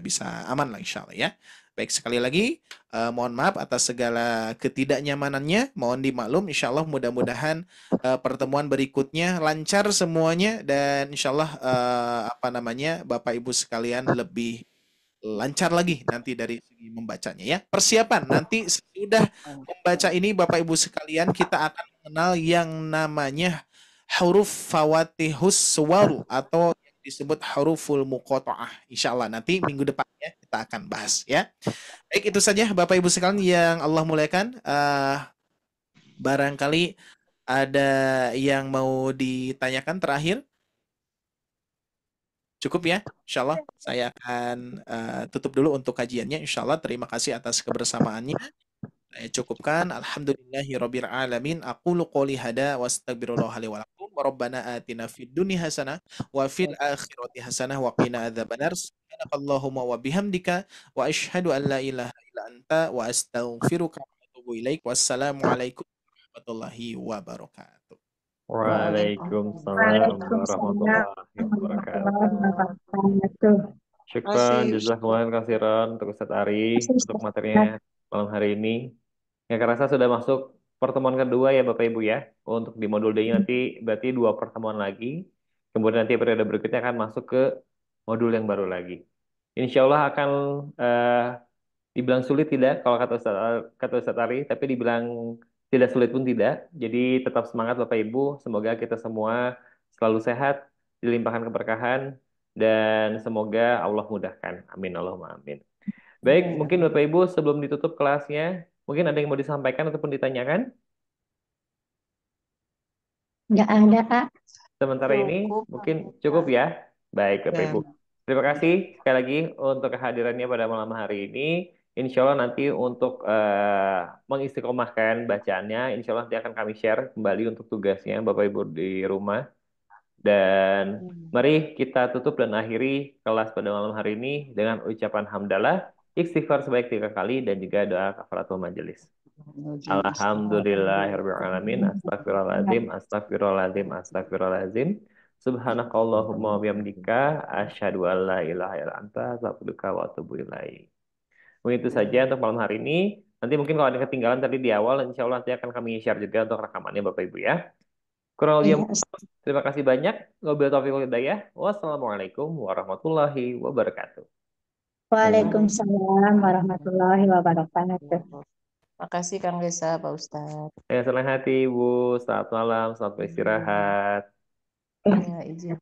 Speaker 2: bisa aman lah insya Allah ya. Baik, sekali lagi mohon maaf atas segala ketidaknyamanannya, mohon dimaklum. Insya Allah mudah-mudahan pertemuan berikutnya lancar semuanya, dan insya Allah Bapak Ibu sekalian lebih lancar lagi nanti dari segi membacanya ya. Persiapan nanti sudah membaca ini Bapak Ibu sekalian, kita akan mengenal yang namanya huruf fawatihus suwaru atau yang disebut huruful muqatta'ah. Insya Allah nanti minggu depannya kita akan bahas ya. Baik, itu saja Bapak Ibu sekalian yang Allah muliakan. Barangkali ada yang mau ditanyakan terakhir? Cukup ya, insya Allah saya akan tutup dulu untuk kajiannya. Insya Allah terima kasih atas kebersamaannya. Saya cukupkan. Alhamdulillahirabbil alamin. Aqulu qouli hada wa astaghfirullah li wa lakum. Wa rabbana atina fid dunya hasanah wa fil akhirati hasanah wa qina adzabannar. Subhanakallahumma wa bihamdika wa asyhadu an la ilaha illa anta wa astaghfiruka wa atubu ilaik. Wassalamualaikum warahmatullahi wabarakatuh.
Speaker 1: Waalaikumsalam
Speaker 5: Waalaikumsalam
Speaker 1: warahmatullahi wabarakatuh.
Speaker 5: warahmatullahi wabarakatuh.
Speaker 1: Syukran,
Speaker 6: Masih Ustaz.
Speaker 1: jazakumullah khairan untuk Ustadz Ari
Speaker 5: Terima
Speaker 1: untuk
Speaker 5: kasih,
Speaker 1: materinya malam hari ini. Yang kerasa sudah masuk pertemuan kedua ya Bapak Ibu ya. Untuk di modul D nanti berarti 2 pertemuan lagi. Kemudian nanti periode berikutnya akan masuk ke modul yang baru lagi. Insya Allah akan dibilang sulit tidak kalau kata Ustadz Ari, tapi dibilang tidak sulit pun tidak. Jadi tetap semangat Bapak Ibu. Semoga kita semua selalu sehat, dilimpahkan keberkahan, dan semoga Allah mudahkan. Amin Allahumma amin. Baik, mungkin Bapak Ibu sebelum ditutup kelasnya, mungkin ada yang mau disampaikan ataupun ditanyakan
Speaker 5: Nggak ada, Kak.
Speaker 1: sementara ini?
Speaker 7: Cukup.
Speaker 1: Mungkin cukup ya. Baik Bapak
Speaker 6: Ya.
Speaker 1: Ibu. Terima kasih sekali lagi untuk kehadirannya pada malam hari ini. Insya Allah nanti untuk mengistiqomahkan bacaannya, insya Allah nanti akan kami share kembali untuk tugasnya Bapak Ibu di rumah. Dan mari kita tutup dan akhiri kelas pada malam hari ini dengan ucapan hamdalah, istighfar sebaik 3 kali, dan juga doa kafaratul majelis. Alhamdulillahirrahmanirrahim. Astagfirullahaladzim, astagfirullahaladzim, astagfirullahaladzim. Subhanakallahumma wa bihamdika asyhadu an la ilaha illa anta astaghfiruka wa atubu ilaik. Mungkin itu saja untuk malam hari ini. Nanti mungkin kalau ada yang ketinggalan tadi di awal, insya Allah nanti akan kami share juga untuk rekamannya Bapak Ibu ya. Kurang lebih terima kasih banyak. Wabillahi taufiq wal hidayah. Wassalamualaikum warahmatullahi wabarakatuh.
Speaker 5: Waalaikumsalam warahmatullahi wabarakatuh.
Speaker 7: Makasih Kang Desa, Pak Ustadz.
Speaker 1: Senang hati Ibu. Selamat malam, selamat beristirahat.
Speaker 7: Ya, izin.